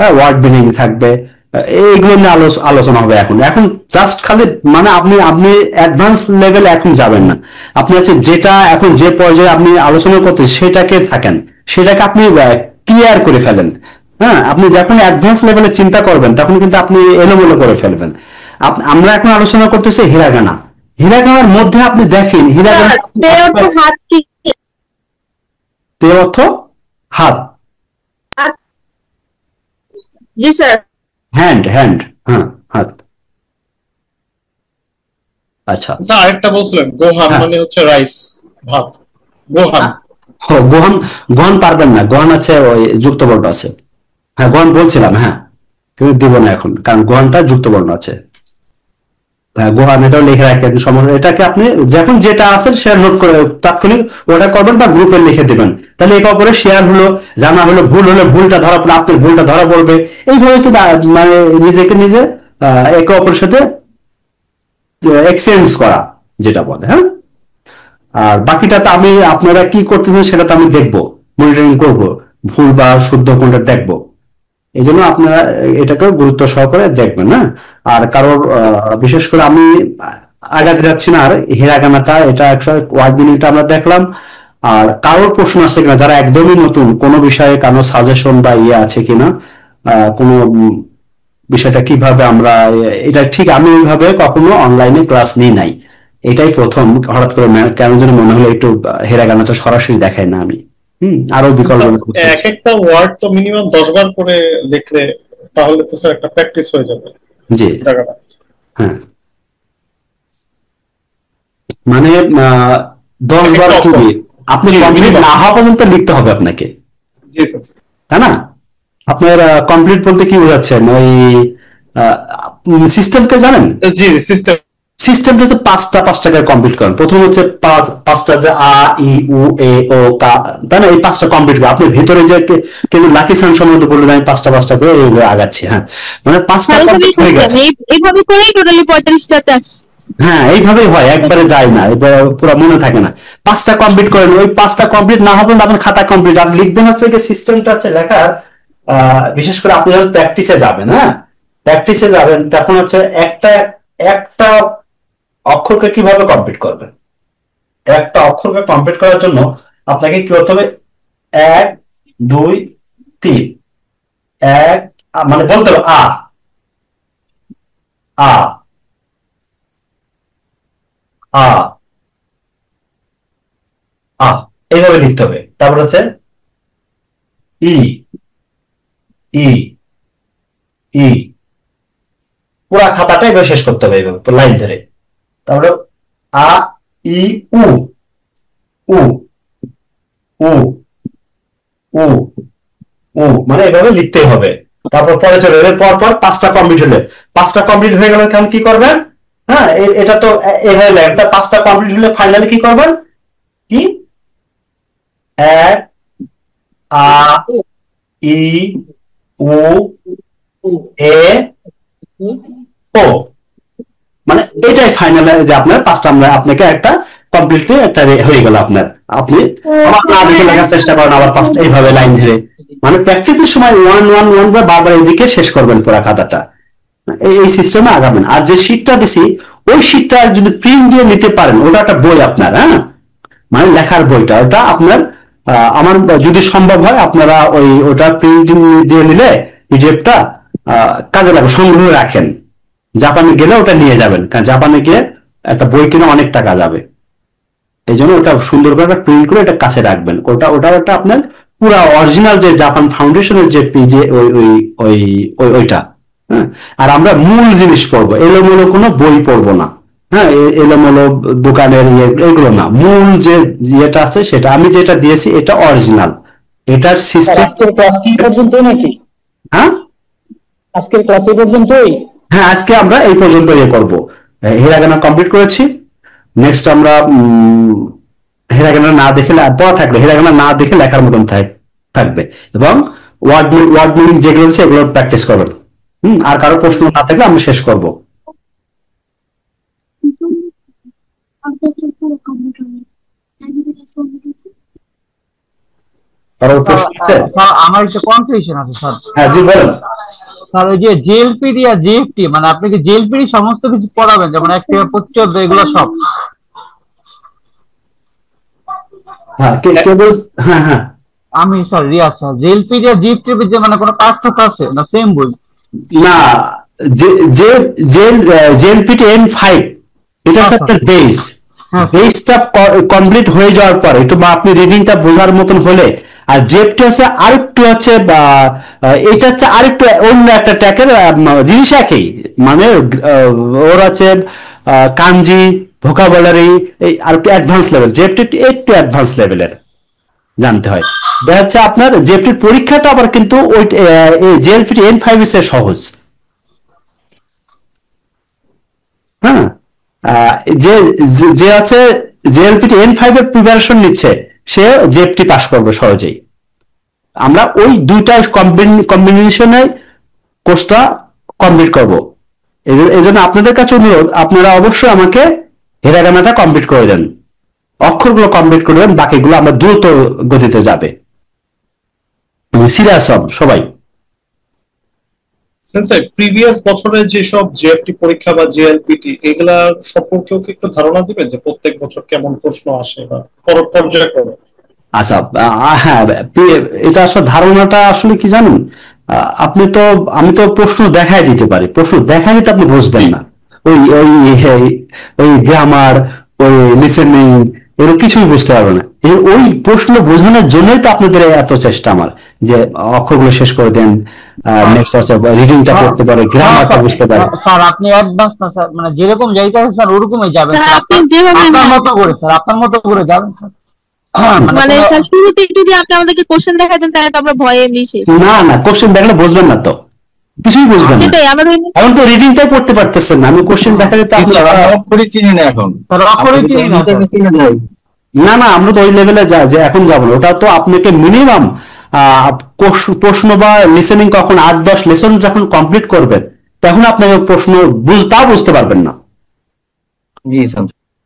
হ্যাঁ, ওয়ার্ড মিনিং থাকবে, এইগুলো নিয়ে আলোচনা হবে। এখন এখন জাস্ট খালি মানে আপনি আপনি অ্যাডভান্স লেভেলে এখন যাবেন না, আপনি হচ্ছে যেটা এখন যে পর্যায়ে আপনি আলোচনা করতে সেটাকে থাকেন, সেটাকে আপনি ক্লিয়ার করে ফেলেন। হ্যাঁ, আপনি যখন অ্যাডভান্স লেভেলে চিন্তা করবেন তখন কিন্তু আপনি এলোমেলো করে ফেলবেন। আমরা এখন আলোচনা করতেছি হিরাগানা। হিরাগানার মধ্যে আপনি দেখেন হিরাগানা তে অর্থ হাত কি? তে অর্থ হাত, জি স্যার। হ্যান্ড, হ্যান্ড, হ্যাঁ, হাত। আচ্ছা, আচ্ছা, আরেকটা বলছিলেন গোহান হ্যাঁ। মানে হচ্ছে রাইস, ভাত, গোহান। গোহান, গোহান পারবেন না, গোহান আছে ওই যুক্ত বর্ণ আছে। হ্যাঁ, গোহান বলছিলাম, হ্যাঁ, কিন্তু দিব না এখন, কারণ গোহানটা যুক্ত বর্ণ আছে। হ্যাঁ, গোহান এটাও লিখে রাখেন সময়, এটাকে আপনি যখন যেটা আছে শেয়ার নোট করে তাৎক্ষণিক ওটা করবেন বা গ্রুপে লিখে দিবেন, তাহলে একে অপরে শেয়ার হলো, জানা হলো, ভুল হলে ভুলটা ধরা পড়বে, আপনার ভুলটা ধরা পড়বে। এইভাবে কিন্তু মানে নিজেকে নিজে একে অপরের সাথে এক্সচেঞ্জ করা যেটা বলে। হ্যাঁ, আর বাকিটা তো আমি আপনারা কি করতেছেন সেটা তো আমি দেখবো, মনিটরিং করব, ভুল বা শুদ্ধ কোনটা দেখবো। এই জন্য আপনারা এটাকেও গুরুত্ব সহকারে দেখবেন না। আর কারোর বিশেষ করে আমি আগাতে যাচ্ছি না, আর হিরাগানাটা এটা একটা ওয়ার্ড মিনিংটা আমরা দেখলাম। আর কারোর প্রশ্ন আছে কিনা, যারা একদমই নতুন কোনো বিষয়ে কারো সাজেশন বা ইয়ে আছে কিনা, কোনো বিষয়টা কিভাবে আমরা, এটা ঠিক আমি ওইভাবে কখনো অনলাইনে ক্লাস নিই নাই, এটাই প্রথম। হঠাৎ করে কেন যেন মনে হলো একটু হিরাগানাটা সরাসরি দেখাই না আমি। আরো বিকল্প এক একটা ওয়ার্ড তো মিনিমাম 10 বার করে লিখলে তাহলে তো স্যার একটা প্র্যাকটিস হয়ে যাবে। জি, জায়গাটা। হ্যাঁ, মানে 10 বার কি আপনি কমপ্লিট না হওয়া পর্যন্ত লিখতে হবে আপনাকে, জি স্যার। তাই না? আপনার কমপ্লিট বলতে কি বোঝাচ্ছেন? ওই সিস্টেমকে জানেন? জি, সিস্টেম। সিস্টেমটা হচ্ছে পাঁচটা করে কমপ্লিট করেন। প্রথম হচ্ছে পাঁচটা যে আ ই উ এ ও কা, তাই না? এই 5টা কমপ্লিট করেন। আপনি ভিতরে যে কিন্তু লাকি সান সম্বন্ধে বললেন আমি পাঁচটা করে এইগুলো আগাচ্ছি। হ্যাঁ, মানে 5টা কমপ্লিট হয়ে গেছে। এইভাবে করেই টোটালি 45টাতে আসছে। হ্যাঁ, এইভাবেই হয়, একবারে যায় না, এবার পুরো মনে থাকে না। 5টা কমপ্লিট করেন, ওই 5টা কমপ্লিট না হবে আপনার খাতা কমপ্লিট। আর লিখবেন হচ্ছে কি সিস্টেমটা হচ্ছে লেখার, বিশেষ করে আপনি যখন প্র্যাকটিসে যাবেন, হ্যাঁ, প্র্যাকটিসে যাবেন তখন হচ্ছে একটা একটা অক্ষরকে কিভাবে কমপ্লিট করবেন। একটা অক্ষরকে কমপ্লিট করার জন্য আপনাকে কি করতে হবে, 1 2 3, এক মানে বলতে হবে আ আ আ আ, এইভাবে লিখতে হবে। তারপর হচ্ছে ই ই ই, পুরা খাতাটা এবার শেষ করতে হবে এইভাবে লাইন ধরে। তারপরে আ ই উ উ উ উ উ, মানে এভাবে লিখতেই হবে। তারপর পরে চলে যাবে, পর 5টা কমপ্লিট হলে, 5টা কমপ্লিট হয়ে গেলে তখন কি করবেন? হ্যাঁ, এটা তো এভাবে লেখা, 5টা কমপ্লিট হলে ফাইনালি কি করবেন? কি, 1 আ ই উ এ ও, মানে এটাই ফাইনাল যে আপনার 5টা, আমরা আপনাকে একটা কমপ্লিটলি একটা হয়ে গেল আপনার। আপনি আবার না দেখে লেখার চেষ্টা করেন, আবার 5টা এইভাবে লাইন ধরে, মানে প্র্যাকটিসের সময় 1 বার বারবার এদিকে শেষ করবেন পুরো খাতাটা, এই সিস্টেমে আগাবেন। আর যে শীটটা দিছি ওই শীটটা যদি প্রিন্ট দিয়ে নিতে পারেন, ওটা একটা বই আপনার, হ্যাঁ, মানে লেখার বইটা ওটা আপনার, আমার যদি সম্ভব হয় আপনারা ওটা প্রিন্ট দিয়ে নিলে পিডিএফটা কাজে লাগবে, সংগ্রহ রাখেন। জাপানে গেলে ওটা নিয়ে যাবেন, কারণ জাপানে গিয়ে একটা বই কিনে অনেক টাকা যাবে। এই জন্য ওটা সুন্দর করে প্রিন্ট করে এটা কাছে রাখবেন। ওটা আপনার পুরা অরিজিনাল যে জাপান ফাউন্ডেশনের যে ওইটা। হ্যাঁ, আর আমরা মূল জিনিস পড়বো, এলোমেলো কোনো বই পড়বো না। হ্যাঁ, এলোমেলো দোকানের এগুলো না, মূল যে ইয়েটা আছে সেটা আমি যেটা দিয়েছি এটা অরিজিনাল, এটার সিস্টেম। পর্যন্ত নাকি? হ্যাঁ, আজকের ক্লাস এই পর্যন্তই। হ্যাঁ, আজকে আমরা এই পর্যন্ত ইয়ে করবো, হিরাগানা কমপ্লিট করেছি। নেক্সট আমরা হিরাগানা না দেখে পড়া থাকবে, হিরাগানা না দেখে লেখার মতন থাকবে, এবং ওয়ার্ড মিনিং যেগুলো আছে এগুলো প্র্যাকটিস করবেন। আর কারো প্রশ্ন না থাকলে আমরা শেষ করব। কারো প্রশ্ন আছে? স্যার আমার একটা কনফিউশন আছে স্যার। হ্যাঁ, জি বলেন। স্যার ওই যে জেএলপিডি আর জেএফটি মানে আপনি কি জেএলপিডি সমস্ত কিছু পড়াবেন যেমন 1 থেকে 14 এগুলো সব? হ্যাঁ কেবল হ্যাঁ হ্যাঁ আমি স্যার রিয়াজ স্যার জেএলপিডি আর জেএফটির মধ্যে মানে কোনো পার্থক্য আছে না সেম বই? না, যে যে জেএলপিটি N5 এটা হচ্ছে একটা বেস, বেসটা কমপ্লিট হয়ে যাওয়ার পরে একটু বা আপনি রিডিংটা বোঝার মতন হলে, আর জেএফটি হচ্ছে আরেকটু হচ্ছে এটা হচ্ছে আরেকটু অন্য একটা ট্যাকের জিনিস একই, মানে ওর আছে কাঞ্জি ভোকাবুলারি এই আর একটু অ্যাডভান্স লেভেল, জেএফটি একটু অ্যাডভান্স লেভেলের জানতে হয়। দেখা যাচ্ছে আপনার জেএফটির পরীক্ষাটা আবার কিন্তু ওই জেএলপিটি N5 এর চেয়ে সহজ। হ্যাঁ, যে যে আছে জেএলপিটি N5 এর প্রিপারেশন নিচ্ছে সে জেএফটি পাস করবে সহজেই। আমরা ওই দুইটা কম্বিনেশনে কোর্সটা কমপ্লিট করব। এই জন্য আপনাদের কাছে অনুরোধ, আপনারা অবশ্যই আমাকে হেরাগানাটা কমপ্লিট করে দেন, অক্ষরগুলো কমপ্লিট করে দেন, বাকিগুলো আমরা দ্রুত গতিতে যাবে। সিরিয়াস হব সবাই। সেন্সাই প্রিভিয়াস বছরের যেসব জেএফটি পরীক্ষা বা জেএলপিটি এগুলা সম্পর্কেও কি একটু ধারণা দিবেন যে প্রত্যেক বছর কেমন প্রশ্ন আসে বা পর্যায়ক্রমে? আচ্ছা, হ্যাঁ, এটা আসলে ধারণাটা আসলে কি জানেন, আমি তো প্রশ্ন দেখাই দিতে পারি, প্রশ্ন দেখাই দিতে আপনি বুঝবেন না, ওই ওই ওই গ্রামার ওই লিসেনিং এগুলো কিছুই বুঝতে পারবে না। ওই প্রশ্ন বোঝানোর জন্যই তো আপনাদের এত চেষ্টা আমার, যে অক্ষরগুলো শেষ করে দেন, নেক্সট আছে রিডিংটা করতে পারে, গ্রামারটা বুঝতে পারে। স্যার আপনি অ্যাডভান্স না স্যার, মানে যেরকম যাইতে হবে স্যার ওরকমই যাবেন, আপনার মতো করে স্যার, আপনার মতো করে যাবেন স্যার। মানে স্যার শুরুতে যদি আপনি আমাদেরকে কোশ্চেন দেখাতেন তাহলে তো আমরা ভয়ে এমনি শেষ। না না, কোশ্চেন দেখলে বুঝবেন না, তো কিছুই বুঝবেন না, সেটাই আমার এখন তো রিডিংটাই পড়তে পারতেছেন না, আমি কোশ্চেন দেখালে তো অক্ষরই চিনি না এখন। না না, আমরা তো ওই লেভেলে যে এখন যাবো না, ওটা তো আপনাকে মিনিমাম প্রশ্ন বা লিসেনিং কখন 8-10 লেসন যখন কমপ্লিট করবেন তখন আপনাকে প্রশ্ন বুঝতে পারবেন না।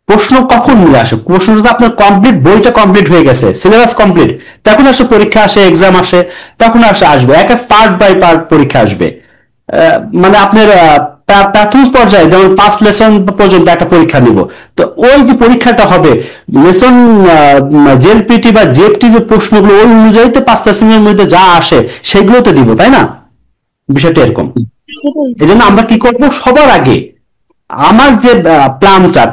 প্রশ্ন কখন নিয়ে আসে, প্রশ্ন আপনার কমপ্লিট বইটা কমপ্লিট হয়ে গেছে, সিলেবাস কমপ্লিট, তখন আসে পরীক্ষা আসে, এক্সাম আসে, তখন আসবে এক পার্ট বাই পার্ট পরীক্ষা আসবে। মানে আপনার প্রাথমিক পর্যায়ে যেমন 5 লেসন পর্যন্ত একটা পরীক্ষা নিব, তো ওই যে পরীক্ষাটা হবে লেসন জেএলপিটি বা জেএফটি যে প্রশ্নগুলো ওই অনুযায়ী তো 5 লেসনের মধ্যে যা আসে সেগুলোতে দিব, তাই না? বিষয়টা এরকম। এই জন্য আমরা কি করব, সবার আগে আমার যে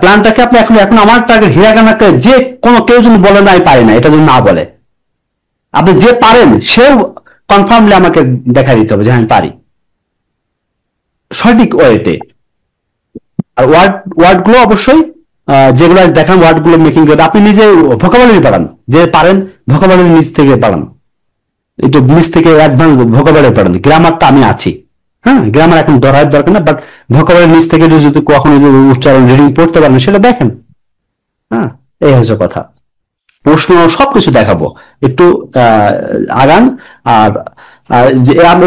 প্ল্যানটাকে আপনি এখন আমার টার্গেট হিরাগানাকে যে কোনো কেউ যদি বলে না আমি পারি না, এটা যদি না বলে, আপনি যে পারেন সেও কনফার্মলি আমাকে দেখা দিতে হবে যে আমি পারি সঠিক ওয়েতে। আর ওয়ার্ড গুলো অবশ্যই যেগুলো দেখান ওয়ার্ড গুলো মেকিং করে আপনি নিজে ভোকাবুলারি পড়ান, যে পারেন ভোকাবুলারি নিজ থেকে পড়ান, একটু নিজ থেকে অ্যাডভান্স ভোকাবুলারি পড়ান, গ্রামারটা আমি আছি, হ্যাঁ গ্রামার এখন ধরার দরকার না, বাট ভোকাবুলারি নিজ থেকে যদি কখনো উচ্চারণ রিডিং পড়তে পারেন সেটা দেখেন। হ্যাঁ, এই হচ্ছে কথা। প্রশ্ন সবকিছু দেখাবো, একটু আগান। আর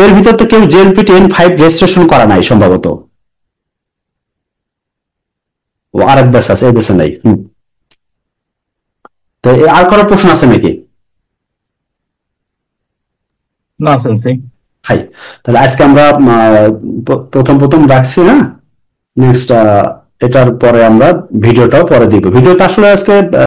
এর ভিতর তো কেউ জেএলপিটি N5 রেজিস্ট্রেশন করা নাই সম্ভবত, ও আরেক ব্যাচ আছে, এই ব্যাচে নাই। তো আর কারো প্রশ্ন আছে নাকি? না সেন্সেই। হাই, তাহলে আজকে আমরা প্রথম রাখছি, হ্যাঁ নেক্সট এটার পরে আমরা ভিডিওটাও পরে দিব। ভিডিওটা আসলে আজকে